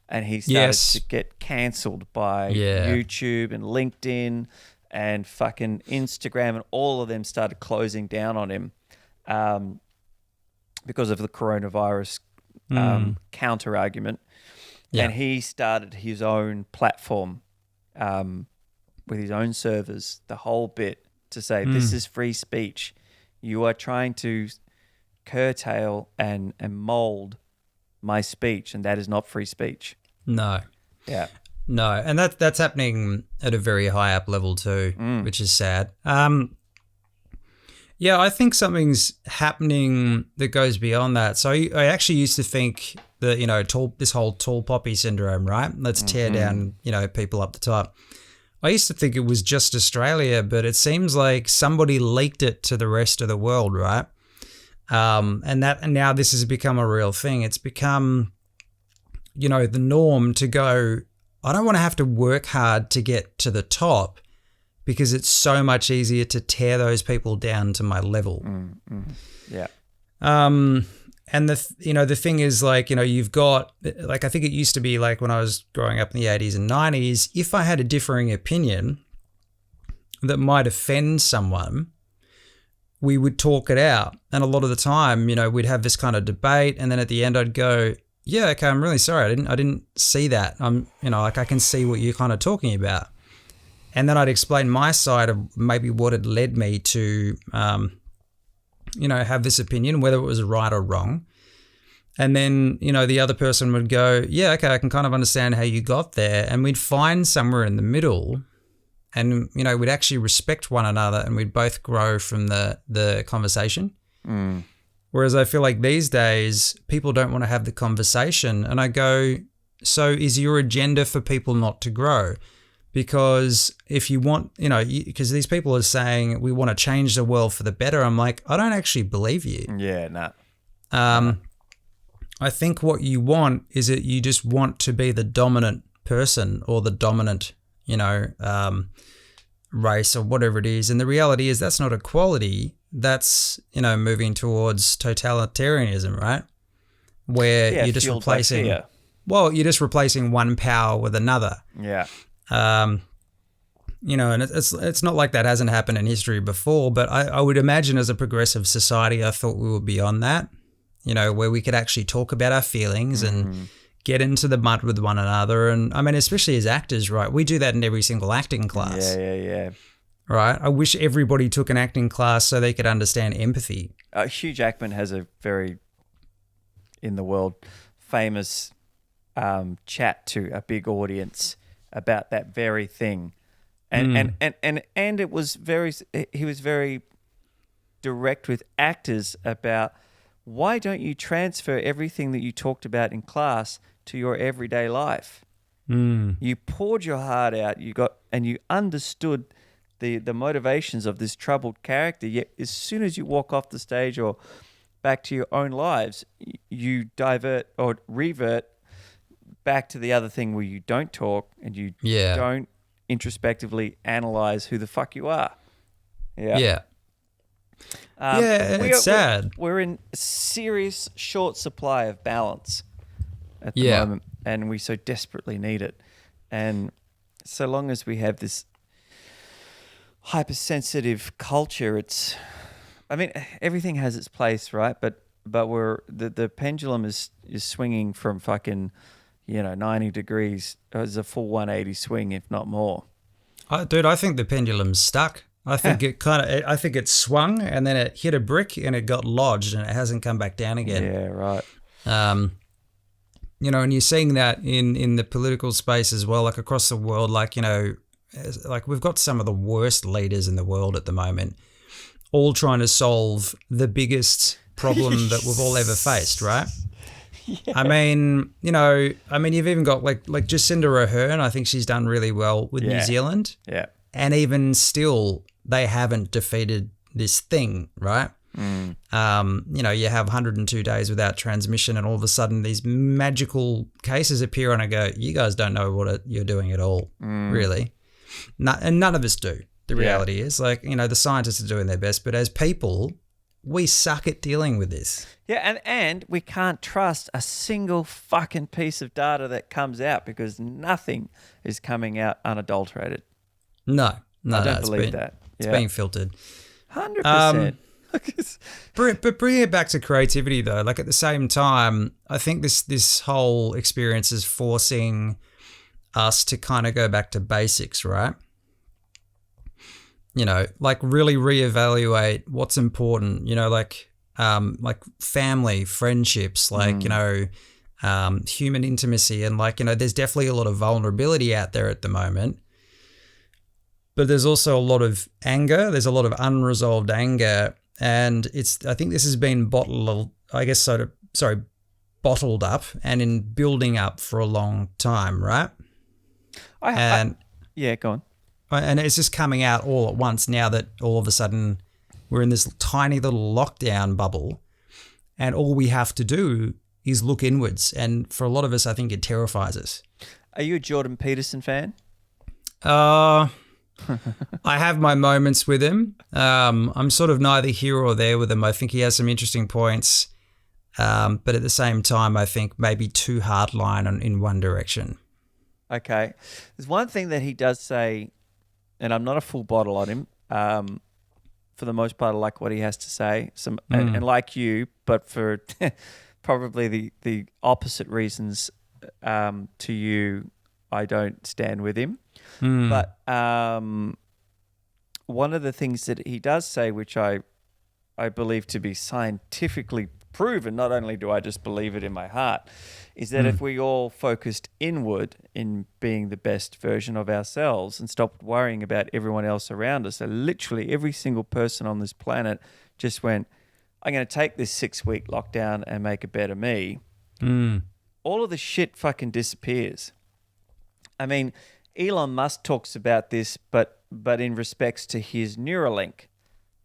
A: And he started to get cancelled by YouTube and LinkedIn and fucking Instagram, and all of them started closing down on him because of the coronavirus counter argument. And he started his own platform with his own servers the whole bit to say this is free speech. You are trying to curtail and mold my speech, and that is not free speech.
B: No.
A: Yeah.
B: No, and that's happening at a very high up level too, which is sad. Yeah, I think something's happening that goes beyond that. So I actually used to think that, this whole tall poppy syndrome, right? Let's tear down, people up the top. I used to think it was just Australia, but it seems like somebody leaked it to the rest of the world, right? And now this has become a real thing. It's become, the norm to go, I don't want to have to work hard to get to the top because it's so much easier to tear those people down to my level.
A: Yeah.
B: And the thing is, you've got, I think it used to be like when I was growing up in the 80s and 90s, if I had a differing opinion that might offend someone, we would talk it out. And a lot of the time, we'd have this kind of debate, and then at the end I'd go, yeah, okay, I'm really sorry. I didn't see that. I can see what you're kind of talking about. And then I'd explain my side of maybe what had led me to, have this opinion, whether it was right or wrong. And then, the other person would go, yeah, okay, I can kind of understand how you got there. And we'd find somewhere in the middle, and, we'd actually respect one another, and we'd both grow from the conversation. Whereas I feel like these days people don't want to have the conversation. And I go, so is your agenda for people not to grow? Because if you want, because these people are saying we want to change the world for the better. I'm like, I don't actually believe you.
A: Yeah, nah.
B: I think what you want is that you just want to be the dominant person or the dominant, race or whatever it is. And the reality is that's not equality. That's, moving towards totalitarianism, right? Where you're just replacing, you're just replacing one power with another.
A: Yeah.
B: And it's not like that hasn't happened in history before, but I would imagine as a progressive society, I thought we were beyond that, where we could actually talk about our feelings and get into the mud with one another. And I mean, especially as actors, right? We do that in every single acting class.
A: Yeah.
B: Right? I wish everybody took an acting class so they could understand empathy.
A: Hugh Jackman has a very, in the world, famous chat to a big audience about that very thing. And it was he was very direct with actors about why don't you transfer everything that you talked about in class to your everyday life? You poured your heart out, you understood the motivations of this troubled character, yet as soon as you walk off the stage or back to your own lives, you divert or revert back to the other thing where you don't talk and you don't introspectively analyze who the fuck you are.
B: Yeah. It's sad.
A: We're in a serious short supply of balance at the moment, and we so desperately need it. And so long as we have this hypersensitive culture, everything has its place, right? But the pendulum is swinging from fucking 90 degrees. It's a full 180 swing, if not more.
B: Dude, I think the pendulum's stuck. I think I think it swung and then it hit a brick and it got lodged and it hasn't come back down again.
A: Yeah, right.
B: And you're seeing that in the political space as well, like across the world, like we've got some of the worst leaders in the world at the moment, all trying to solve the biggest problem that we've all ever faced, right? Yeah. I mean, you've even got like Jacinda Ardern. I think she's done really well with New Zealand.
A: Yeah.
B: And even still, they haven't defeated this thing, right? You have 102 days without transmission, and all of a sudden these magical cases appear, and I go, you guys don't know what you're doing at all, really. And none of us do. The reality is, the scientists are doing their best, but as people, we suck at dealing with this.
A: Yeah, and we can't trust a single fucking piece of data that comes out because nothing is coming out unadulterated.
B: No,
A: I don't believe that.
B: It's being filtered.
A: 100%.
B: But bringing it back to creativity, though, like at the same time, I think this whole experience is forcing us to kind of go back to basics, right? You know, like really reevaluate what's important, you know, like family, friendships, like, you know, human intimacy. And like, you know, there's definitely a lot of vulnerability out there at the moment, but there's also a lot of anger. There's a lot of unresolved anger. And I think this has been bottled up and in building up for a long time, right?
A: Yeah, go on.
B: And it's just coming out all at once now that all of a sudden we're in this tiny little lockdown bubble, and all we have to do is look inwards. And for a lot of us, I think it terrifies us.
A: Are you a Jordan Peterson fan?
B: I have my moments with him. I'm sort of neither here or there with him. I think he has some interesting points, but at the same time, I think maybe too hardline in one direction.
A: Okay. There's one thing that he does say, and I'm not a full bottle on him. For the most part, I like what he has to say. And like you, but for probably the opposite reasons to you, I don't stand with him. But one of the things that he does say, which I believe to be scientifically proven, not only do I just believe it in my heart, is that if we all focused inward in being the best version of ourselves and stopped worrying about everyone else around us, so literally every single person on this planet just went, I'm going to take this 6-week lockdown and make a better me, all of the shit fucking disappears. I mean, Elon Musk talks about this, but in respects to his Neuralink,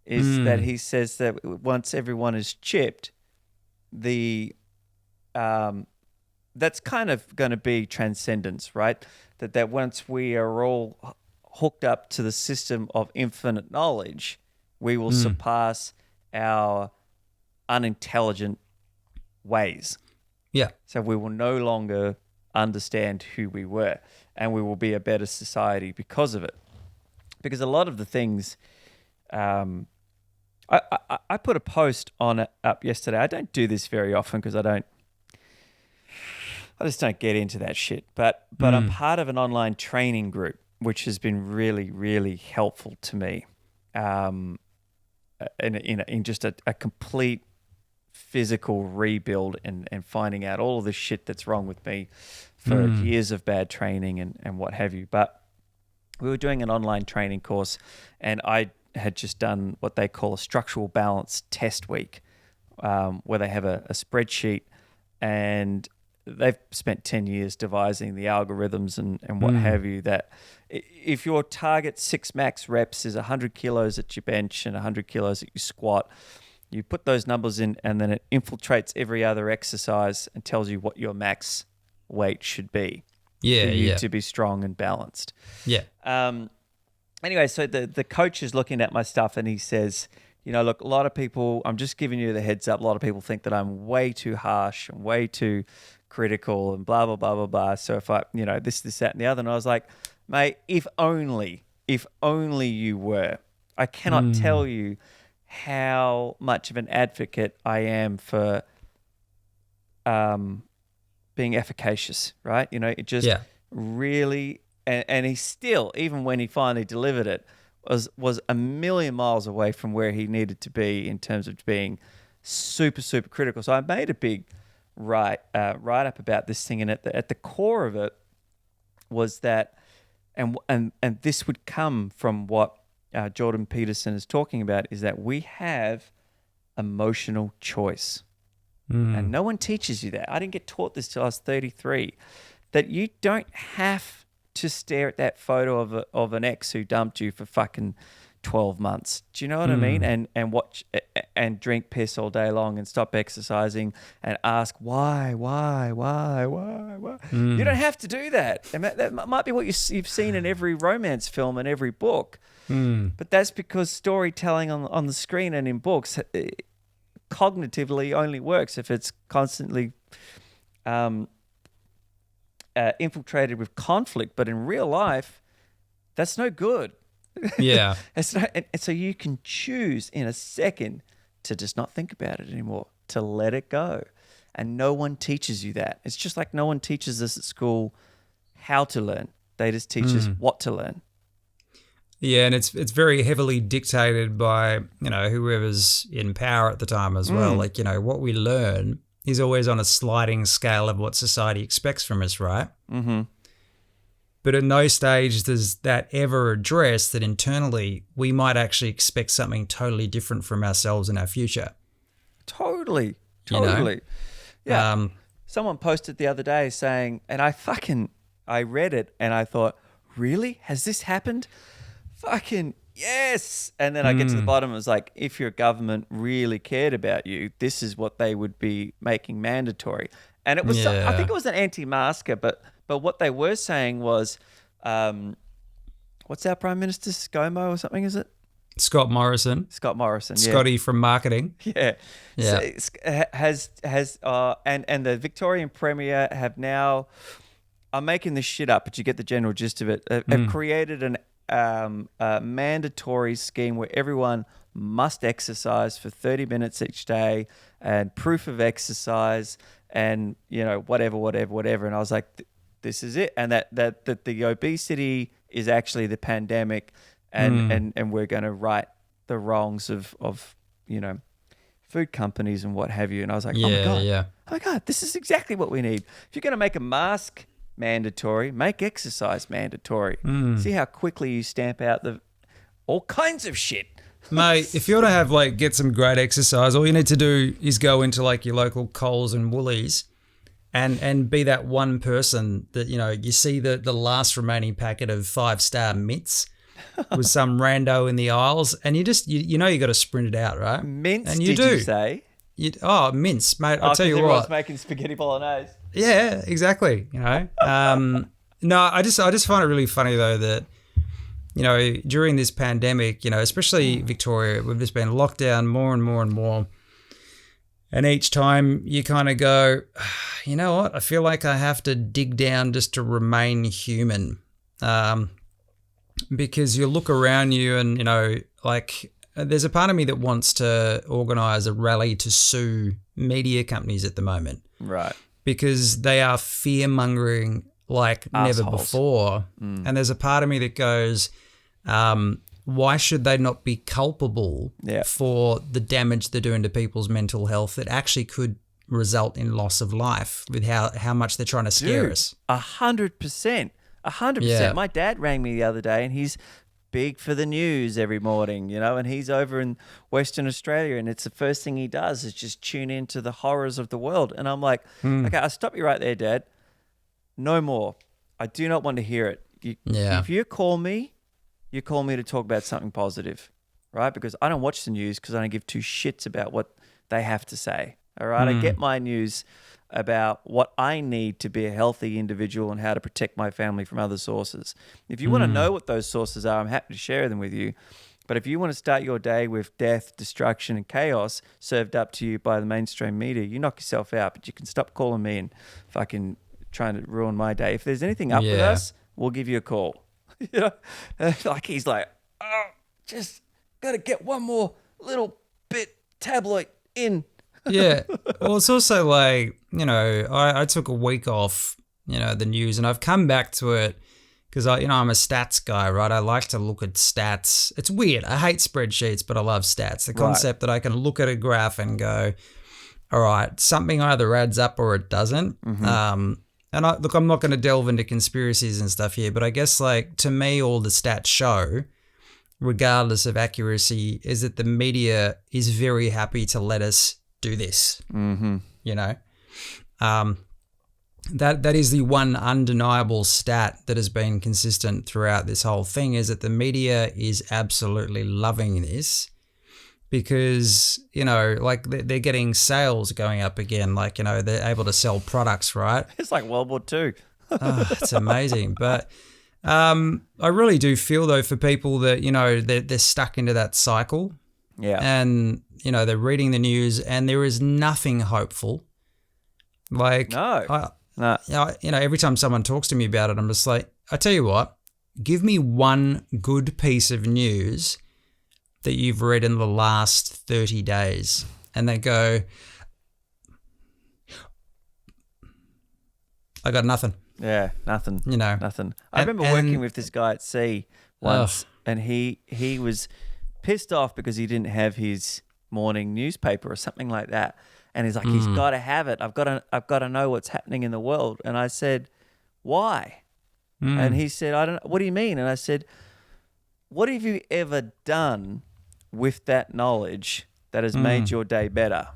A: is that he says that once everyone is chipped, that's kind of going to be transcendence, right? That once we are all hooked up to the system of infinite knowledge, we will surpass our unintelligent ways.
B: Yeah.
A: So we will no longer understand who we were, and we will be a better society because of it. Because a lot of the things, I put a post on it up yesterday. I don't do this very often because I just don't get into that shit. But I'm part of an online training group, which has been really, really helpful to me, in just a complete physical rebuild and finding out all of the shit that's wrong with me for years of bad training and what have you. But we were doing an online training course, and I had just done what they call a structural balance test week, where they have a spreadsheet, and they've spent 10 years devising the algorithms and what have you, that if your target 6 max reps is 100 kilos at your bench and 100 kilos at your squat, you put those numbers in, and then it infiltrates every other exercise and tells you what your max weight should be for you to be strong and balanced. Yeah. Anyway, so the coach is looking at my stuff, and he says, look, a lot of people, I'm just giving you the heads up, a lot of people think that I'm way too harsh and way too critical and blah, blah, blah, blah, blah. So if I, this, that, and the other. And I was like, mate, if only you were. I cannot tell you how much of an advocate I am for being efficacious, right? It just really, and he still, even when he finally delivered it, was a million miles away from where he needed to be in terms of being super, super critical. So I made a big write up about this thing, and at the core of it was that, and this would come from what Jordan Peterson is talking about, is that we have emotional choice. And no one teaches you that. I didn't get taught this till I was 33, that you don't have to stare at that photo of an ex who dumped you for fucking 12 months. Do you know what I mean? And watch and drink piss all day long and stop exercising and ask why? You don't have to do that. And that might be what you've seen in every romance film and every book. But that's because storytelling on the screen and in books cognitively only works if it's constantly infiltrated with conflict. But in real life, that's no good. Yeah. And so you can choose in a second to just not think about it anymore, to let it go. And no one teaches you that. It's just like no one teaches us at school how to learn. They just teach us what to learn.
B: Yeah, and it's very heavily dictated by, whoever's in power at the time as well. Like, what we learn is always on a sliding scale of what society expects from us, right?
A: Mm-hmm.
B: But at no stage does that ever address that internally we might actually expect something totally different from ourselves in our future.
A: Totally. Yeah. Someone posted the other day saying, and I read it and I thought, really? Has this happened? Fucking yes. And then I get to the bottom, it was like, if your government really cared about you, this is what they would be making mandatory. And it was, I think it was an anti-masker, but what they were saying was, what's our Prime Minister, ScoMo or something, is it?
B: Scott Morrison, yeah. Scotty from marketing.
A: Yeah. So and the Victorian Premier have now, I'm making this shit up, but you get the general gist of it, have created a mandatory scheme where everyone must exercise for 30 minutes each day and proof of exercise and, whatever. And I was like, this is it. And that the obesity is actually the pandemic and we're going to right the wrongs of food companies and what have you. And I was like, oh my God, this is exactly what we need. If you're going to make a mask mandatory, make exercise mandatory. See how quickly you stamp out all kinds of shit.
B: Mate, if you want to get some great exercise, all you need to do is go into your local Coles and Woolies and be that one person that, you see the last remaining packet of 5-star mints with some rando in the aisles, and you just, you got to sprint it out, right?
A: Mints,
B: and you
A: did you say?
B: Mints, mate. I'll tell you what.
A: Everyone's making spaghetti bolognese.
B: Yeah, exactly. No, I just find it really funny though that, during this pandemic, especially Victoria, we've just been locked down more and more and more. And each time you kind of go, you know what? I feel like I have to dig down just to remain human. Because you look around you and, there's a part of me that wants to organise a rally to sue media companies at the moment.
A: Right.
B: Because they are fear-mongering like
A: Assholes.
B: Never before. And there's a part of me that goes, why should they not be culpable for the damage they're doing to people's mental health that actually could result in loss of life with how much they're trying to scare us?
A: 100%. 100%.
B: Yeah.
A: My dad rang me the other day and he's big for the news every morning, and he's over in Western Australia and it's the first thing he does is just tune into the horrors of the world. And I'm like, okay, I'll stop you right there, Dad. No more. I do not want to hear it. If you call me to talk about something positive, right? Because I don't watch the news because I don't give two shits about what they have to say, all right? I get my news about what I need to be a healthy individual and how to protect my family from other sources. If you want to know what those sources are, I'm happy to share them with you. But if you want to start your day with death, destruction, and chaos served up to you by the mainstream media, you knock yourself out. But you can stop calling me and fucking trying to ruin my day. If there's anything up with us, we'll give you a call. He's like, oh, just got to get one more little bit tabloid in.
B: Yeah. Well, it's also I took a week off, the news, and I've come back to it because I'm a stats guy, right? I like to look at stats. It's weird. I hate spreadsheets, but I love stats. The concept that I can look at a graph and go, all right, something either adds up or it doesn't. And I'm not going to delve into conspiracies and stuff here, but I guess to me, all the stats show, regardless of accuracy, is that the media is very happy to let us do this. That is the one undeniable stat that has been consistent throughout this whole thing, is that the media is absolutely loving this because, they're getting sales going up again. They're able to sell products, right?
A: It's like World War II.
B: It's amazing. But I really do feel though for people that, they're stuck into that cycle.
A: Yeah.
B: And, they're reading the news and there is nothing hopeful.
A: No.
B: Every time someone talks to me about it, I'm just like, I tell you what, give me one good piece of news that you've read in the last 30 days. And they go, I got nothing.
A: Yeah, nothing. Nothing. I remember working with this guy at sea once, and he was pissed off because he didn't have his morning newspaper or something like that. And he's like, he's got to have it. I've got to know what's happening in the world. And I said, why? And he said, I don't know. What do you mean? And I said, what have you ever done with that knowledge that has made your day better?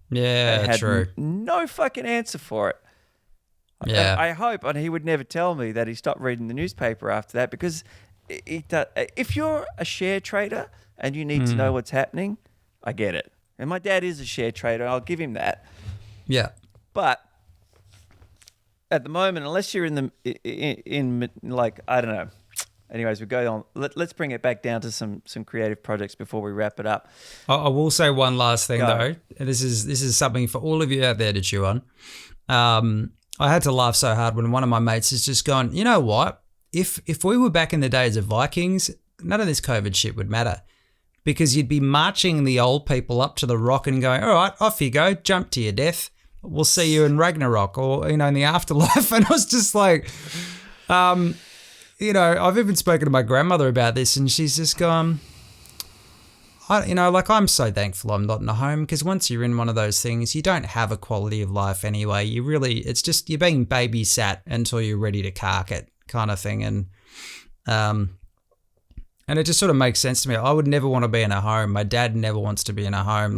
B: Yeah,
A: had
B: true.
A: No fucking answer for it.
B: Yeah.
A: I hope, and he would never tell me that he stopped reading the newspaper after that, because if you're a share trader and you need to know what's happening, I get it. And my dad is a share trader. I'll give him that.
B: Yeah.
A: But at the moment, unless you're in like, I don't know. Anyways, we go on. Let's bring it back down to some creative projects before we wrap it up.
B: I will say one last thing though. This is something for all of you out there to chew on. I had to laugh so hard when one of my mates is just going, you know what? If we were back in the days of Vikings, none of this COVID shit would matter, because you'd be marching the old people up to the rock and going, all right, off you go, jump to your death. We'll see you in Ragnarok or, in the afterlife. And I was just like, I've even spoken to my grandmother about this, and she's just gone, I'm so thankful I'm not in a home, because once you're in one of those things, you don't have a quality of life anyway. It's just you're being babysat until you're ready to cark it, kind of thing. And it just sort of makes sense to me. I would never want to be in a home. My dad never wants to be in a home.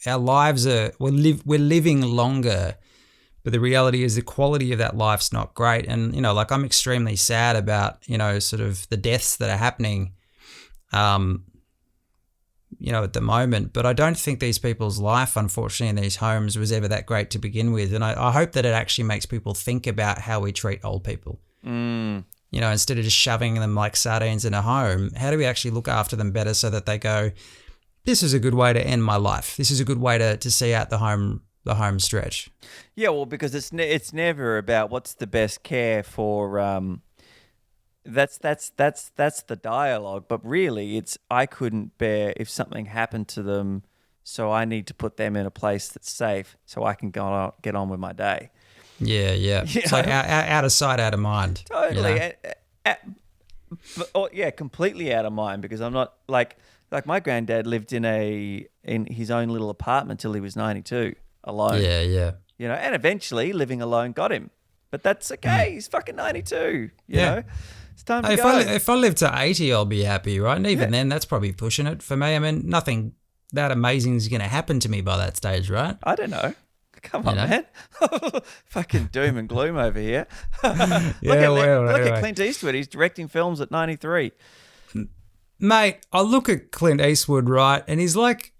B: Our lives we're living longer, but the reality is the quality of that life's not great. And, I'm extremely sad about, sort of the deaths that are happening, at the moment. But I don't think these people's life, unfortunately, in these homes was ever that great to begin with. And I hope that it actually makes people think about how we treat old people. Instead of just shoving them like sardines in a home, how do we actually look after them better so that they go, this is a good way to end my life. This is a good way to see out the home stretch. Yeah,
A: well, because it's never about what's the best care for. That's the dialogue, but really, it's I couldn't bear if something happened to them, so I need to put them in a place that's safe so I can get on with my day.
B: Yeah. So out of sight, out of mind.
A: Totally. Completely out of mind, because I'm not like my granddad lived in his own little apartment till he was 92 alone.
B: Yeah.
A: And eventually living alone got him. But that's okay. He's fucking 92, you know. It's time to go.
B: If I live to 80, I'll be happy, right? And even then, that's probably pushing it for me. I mean, nothing that amazing is going to happen to me by that stage, right?
A: I don't know. Come on, man. Fucking doom and gloom over here. Look at Clint Eastwood. He's directing films at 93.
B: Mate, I look at Clint Eastwood, right, and he's like,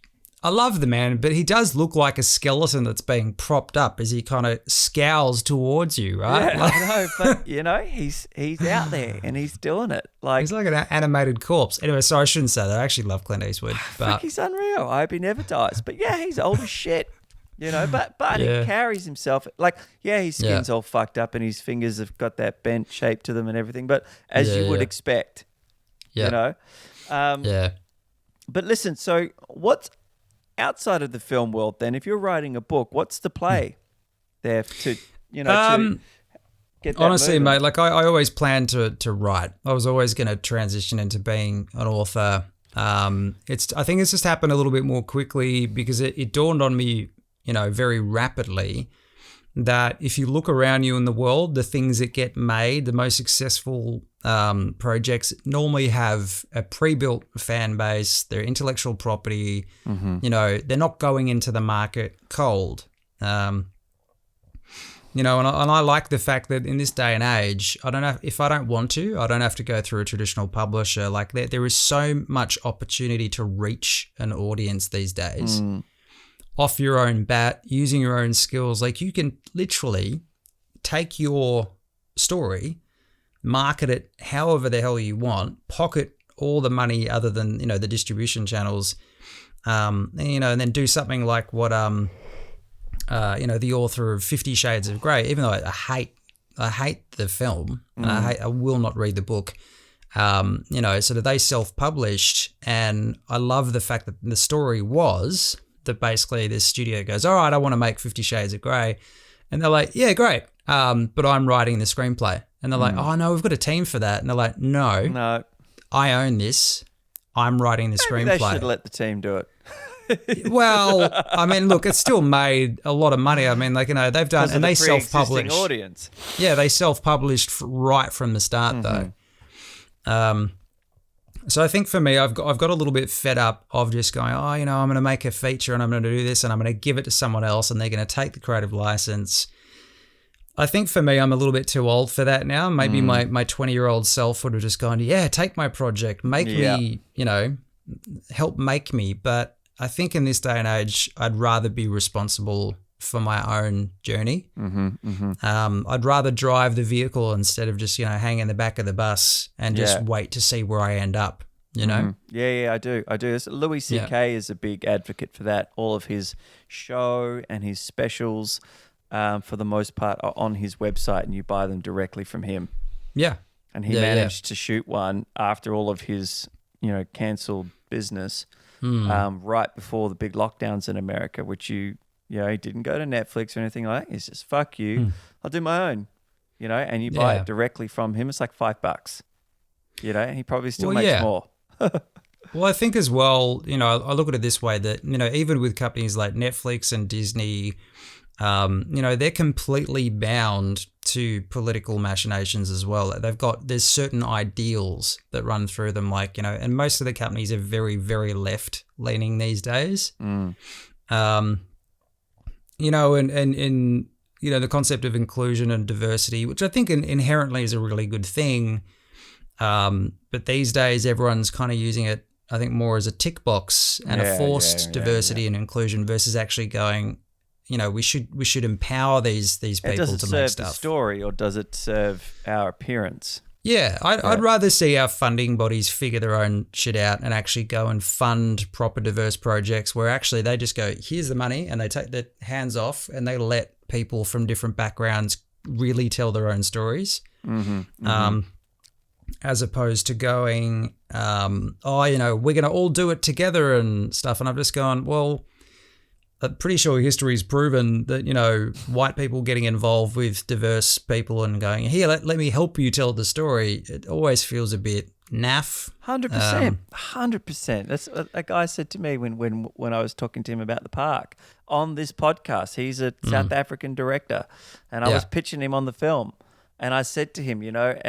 B: I love the man, but he does look like a skeleton that's being propped up as he kind of scowls towards you, right?
A: Yeah, I know, but, he's out there and he's doing it.
B: He's like an animated corpse. Anyway, sorry, I shouldn't say that. I actually love Clint Eastwood. But
A: he's unreal. I hope he never dies. But, yeah, he's old as shit. But he carries himself his skin's all fucked up and his fingers have got that bent shape to them and everything, but as you would expect, But listen, so what's outside of the film world then? If you're writing a book, what's the play there to get that
B: honestly,
A: moving?
B: mate, I always planned to write. I was always going to transition into being an author. I think it's just happened a little bit more quickly because it dawned on me, very rapidly, that if you look around you in the world, the things that get made, the most successful projects normally have a pre-built fan base, their intellectual property, they're not going into the market cold. And I like the fact that in this day and age, I don't know if I don't want to, I don't have to go through a traditional publisher. Like there is so much opportunity to reach an audience these days. Off your own bat, using your own skills. Like you can literally take your story, market it however the hell you want, pocket all the money other than, the distribution channels, and then do something like what, the author of 50 Shades of Grey, even though I hate the film, I will not read the book, sort of they self-published, and I love the fact that the story was that basically this studio goes, all right, I want to make 50 Shades of Grey. And they're like, yeah, great. but I'm writing the screenplay. And they're like, oh, no, we've got a team for that. And they're like, no, I own this. I'm writing the screenplay.
A: Maybe they should let the team do it.
B: Well, I mean, look, it's still made a lot of money. I mean, like, you know, they've done, and they self-publish.
A: Audience.
B: Yeah, they self-published right from the start, though. So I think for me, I've got a little bit fed up of just going, oh, you know, I'm going to make a feature and I'm going to do this and I'm going to give it to someone else and they're going to take the creative license. I think for me, I'm a little bit too old for that now. Maybe my 20-year-old self would have just gone, yeah, take my project, make me, you know, help make me. But I think in this day and age, I'd rather be responsible for my own journey. I'd rather drive the vehicle instead of just, you know, hang in the back of the bus and just wait to see where I end up, you know?
A: Yeah, I do. Louis C.K. is a big advocate for that. All of his show and his specials, for the most part, are on his website and you buy them directly from him. Yeah. And he managed to shoot one after all of his, you know, cancelled business right before the big lockdowns in America, which he didn't go to Netflix or anything like that. He's just, fuck you. I'll do my own, you know, and you buy it directly from him. It's like $5, you know, and he probably still makes more.
B: Well, I think as well, you know, I look at it this way that, you know, even with companies like Netflix and Disney, you know, they're completely bound to political machinations as well. There's certain ideals that run through them, like, you know, and most of the companies are very, very left leaning these days. You know, and you know, the concept of inclusion and diversity, which I think inherently is a really good thing. But these days, everyone's kind of using it, I think, more as a tick box and a forced diversity and inclusion versus actually going, you know, we should empower these people to make stuff. Does it serve the
A: story or does it serve our appearance?
B: Yeah, I'd rather see our funding bodies figure their own shit out and actually go and fund proper diverse projects where actually they just go, here's the money, and they take their hands off and they let people from different backgrounds really tell their own stories. As opposed to going, oh, you know, we're going to all do it together and stuff. And I've just gone, well, I'm pretty sure history's proven that, you know, white people getting involved with diverse people and going, here, let me help you tell the story. It always feels a bit naff.
A: 100%. That's what a guy said to me when I was talking to him about the park on this podcast. He's a South African director, and I was pitching him on the film, and I said to him, you know,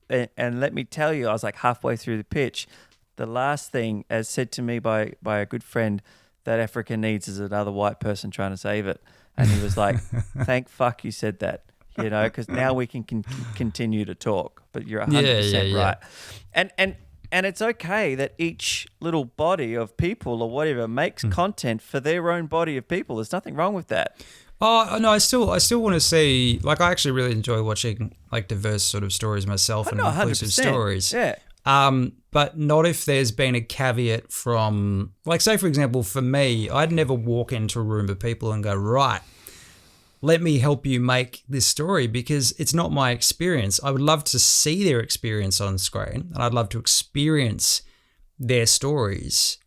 A: and let me tell you, I was like halfway through the pitch. The last thing, as said to me by a good friend, that Africa needs is another white person trying to save it. And he was like, thank fuck you said that, you know, because now we can continue to talk. But you're 100% right. And it's okay that each little body of people or whatever makes content for their own body of people. There's nothing wrong with that.
B: Oh, no, I still want to see, like, I actually really enjoy watching, like, diverse sort of stories myself and inclusive stories.
A: Yeah.
B: But not if there's been a caveat from, like, say, for example, for me, I'd never walk into a room of people and go, right, let me help you make this story, because it's not my experience. I would love to see their experience on screen and I'd love to experience their stories,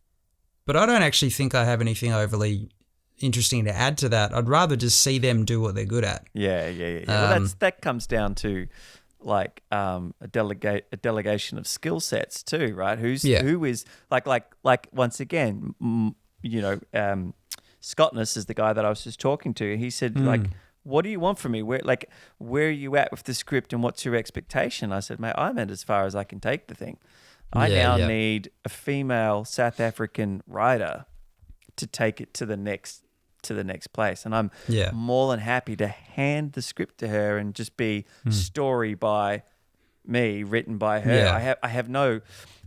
B: but I don't actually think I have anything overly interesting to add to that. I'd rather just see them do what they're good at.
A: Yeah. Well, that comes down to, like, a delegation of skill sets too, right? Who is like once again, you know, Scottness is the guy that I was just talking to. He said, like, what do you want from me? Where are you at with the script and what's your expectation? I said, mate, I'm at as far as I can take the thing. I now need a female South African writer to take it to the next place, and I'm more than happy to hand the script to her and just be story by me, written by her. I have no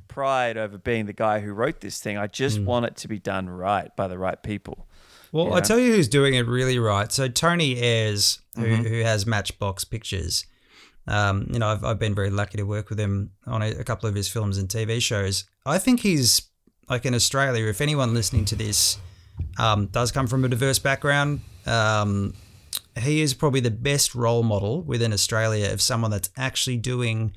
A: pride over being the guy who wrote this thing. I just want it to be done right by the right people.
B: Well, I tell you who's doing it really right. So Tony Ayres, who has Matchbox Pictures, you know, I've been very lucky to work with him on a couple of his films and TV shows. I think he's, like, in Australia, if anyone listening to this does come from a diverse background, he is probably the best role model within Australia of someone that's actually doing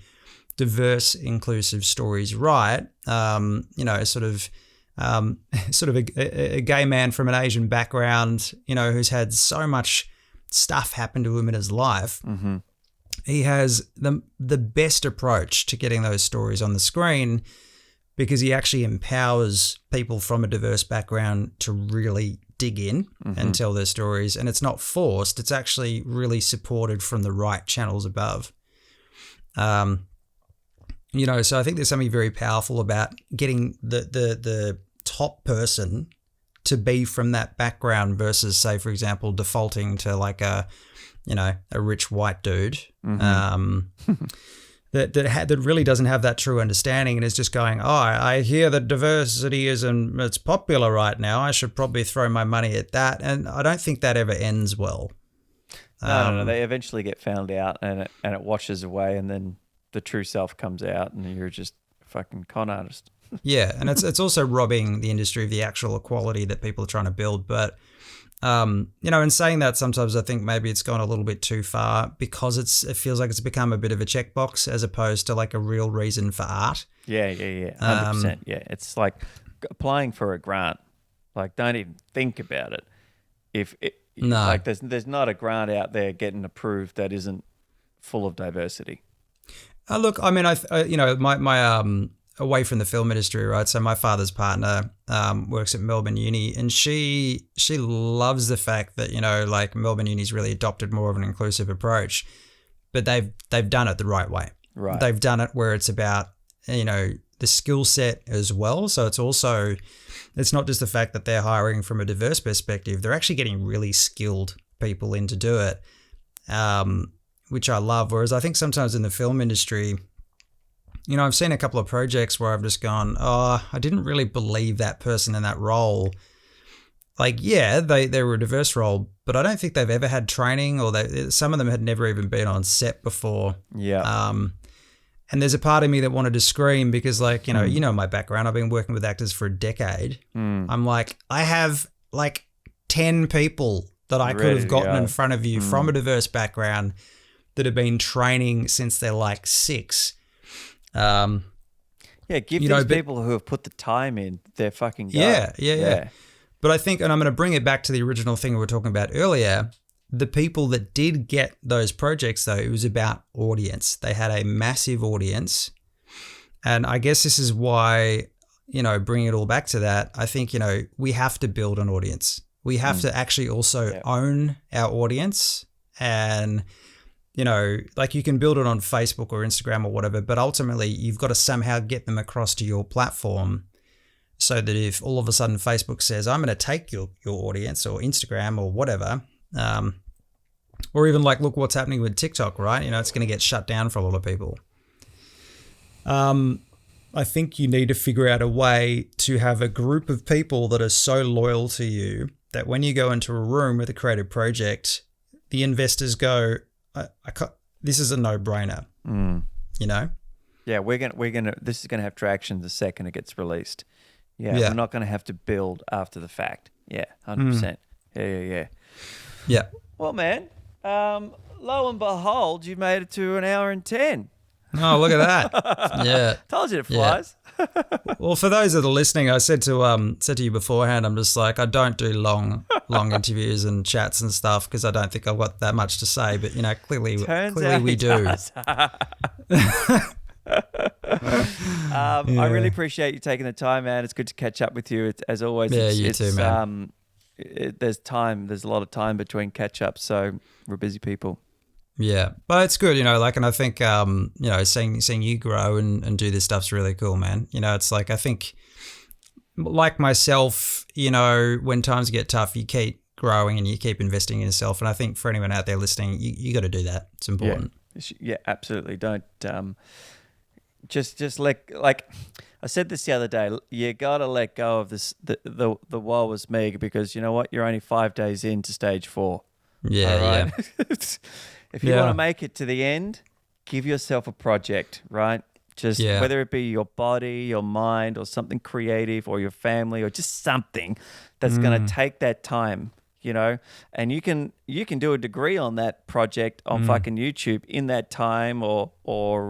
B: diverse, inclusive stories right. You know, sort of a gay man from an Asian background, you know, who's had so much stuff happen to him in his life, he has the best approach to getting those stories on the screen, because he actually empowers people from a diverse background to really dig in and tell their stories. And it's not forced. It's actually really supported from the right channels above. You know, so I think there's something very powerful about getting the top person to be from that background versus, say, for example, defaulting to like a rich white dude that really doesn't have that true understanding and is just going, oh, I hear that diversity it's popular right now. I should probably throw my money at that. And I don't think that ever ends well.
A: No. They eventually get found out and it washes away, and then the true self comes out and you're just a fucking con artist.
B: Yeah, and it's also robbing the industry of the actual equality that people are trying to build. But, you know, in saying that, sometimes I think maybe it's gone a little bit too far because it feels like it's become a bit of a checkbox as opposed to like a real reason for art.
A: Yeah, 100%. Yeah, it's like applying for a grant. Like, don't even think about it. Like, there's not a grant out there getting approved that isn't full of diversity.
B: Look, I mean, you know, my away from the film industry, right? So my father's partner works at Melbourne Uni, and she loves the fact that, you know, like Melbourne Uni's really adopted more of an inclusive approach, but they've done it the right way.
A: Right.
B: They've done it where it's about, you know, the skill set as well. So it's not just the fact that they're hiring from a diverse perspective. They're actually getting really skilled people in to do it, which I love. Whereas I think sometimes in the film industry, you know, I've seen a couple of projects where I've just gone, oh, I didn't really believe that person in that role. Like, yeah, they were a diverse role, but I don't think they've ever had training, or some of them had never even been on set before.
A: Yeah.
B: And there's a part of me that wanted to scream because, like, you know my background. I've been working with actors for a decade. I'm like, I have like 10 people that I could have gotten in front of you from a diverse background that have been training since they're like 6.
A: Give these people who have put the time in their fucking go.
B: Yeah. But I think, and I'm going to bring it back to the original thing we were talking about earlier, the people that did get those projects, though, it was about audience. They had a massive audience. And I guess this is why, you know, bringing it all back to that, I think, you know, we have to build an audience. We have to actually also own our audience. And, you know, like you can build it on Facebook or Instagram or whatever, but ultimately you've got to somehow get them across to your platform so that if all of a sudden Facebook says, I'm going to take your audience, or Instagram or whatever, or even like, look what's happening with TikTok, right? You know, it's going to get shut down for a lot of people. I think you need to figure out a way to have a group of people that are so loyal to you that when you go into a room with a creative project, the investors go, this is a no-brainer, you know?
A: Yeah, this is gonna have traction the second it gets released. Yeah. We're not gonna have to build after the fact. Yeah, 100%. Yeah. Well, man, lo and behold, you made it to 1 hour and 10.
B: Oh, look at that! Yeah,
A: told you it flies.
B: Yeah. Well, for those that are listening, I said to you beforehand, I'm just like, I don't do long interviews and chats and stuff because I don't think I've got that much to say. But you know, clearly we do.
A: I really appreciate you taking the time, man. It's good to catch up with you. As always.
B: Yeah, you too, man.
A: There's a lot of time between catch ups, so we're busy people.
B: Yeah, but it's good, you know, like, and I think, you know, seeing you grow and do this stuff's really cool, man. You know, it's like, I think like myself, you know, when times get tough, you keep growing and you keep investing in yourself. And I think for anyone out there listening, you got to do that. It's important.
A: Yeah, absolutely. Don't, just like I said this the other day, you got to let go of this, the woe was me, because you know what? You're only 5 days into stage 4.
B: Yeah.
A: Right? Yeah. If you want to make it to the end, give yourself a project, right? Just whether it be your body, your mind, or something creative, or your family, or just something that's going to take that time, you know? And you can do a degree on that project on fucking YouTube in that time, or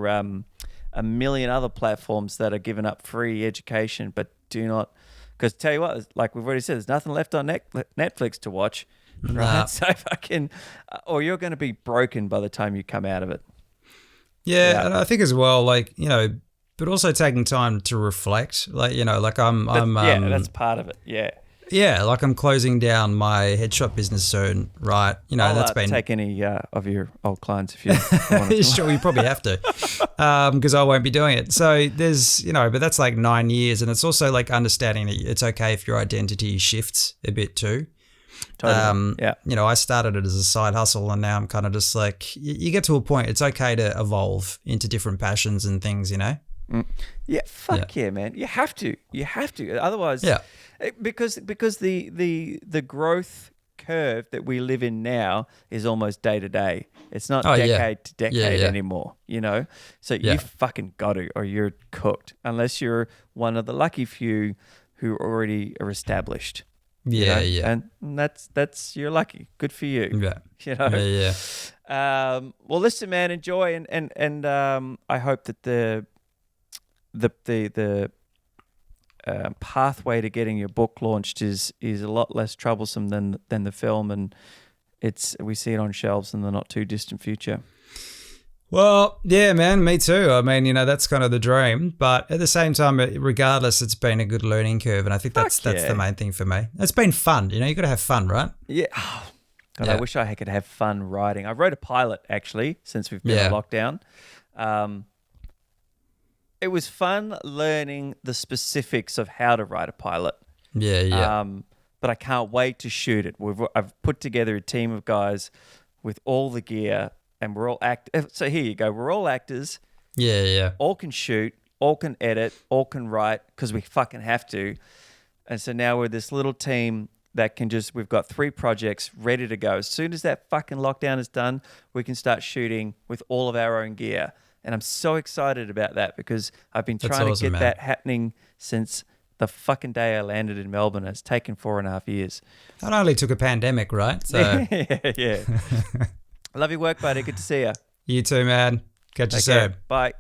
A: a million other platforms that are giving up free education, but do not, because tell you what, like we've already said, there's nothing left on Netflix to watch. right?
B: Nah.
A: So fucking, or you're going to be broken by the time you come out of it.
B: Yeah, and I think as well, like, but also taking time to reflect, like, like
A: that's part of it. Yeah.
B: Yeah, like I'm closing down my headshot business soon, right?
A: I'll take any of your old clients if you want to.
B: Sure, you probably have to, because I won't be doing it. So there's, but that's like 9 years, and it's also like understanding that it's okay if your identity shifts a bit too.
A: Totally.
B: I started it as a side hustle, and now I'm kind of just like, you get to a point, it's okay to evolve into different passions and things,
A: Yeah, fuck yeah, man. You have to. Otherwise, because the growth curve that we live in now is almost day to day. It's not decade to decade anymore, So you fucking got to, or you're cooked, unless you're one of the lucky few who already are established. And that's you're lucky. Good for you. Well, listen, man, enjoy, and I hope that the pathway to getting your book launched is a lot less troublesome than the film, and we see it on shelves in the not too distant future.
B: Well, yeah, man, me too. I mean, that's kind of the dream, but at the same time, regardless, it's been a good learning curve, and I think that's the main thing for me. It's been fun. You got to have fun, right?
A: Yeah. Oh, God, I wish I could have fun writing. I wrote a pilot actually since we've been in lockdown. It was fun learning the specifics of how to write a pilot. But I can't wait to shoot it. I've put together a team of guys with all the gear, and we're all So here you go. We're all actors. All can shoot, all can edit, all can write, because we fucking have to. And so now we're this little team that can we've got 3 projects ready to go. As soon as that fucking lockdown is done, we can start shooting with all of our own gear. And I'm so excited about that, because I've been trying to get that happening since the fucking day I landed in Melbourne. It's taken 4.5 years.
B: That only took a pandemic, right? So
A: yeah. Love your work, buddy. Good to see you.
B: You too, man. Catch you soon.
A: Bye.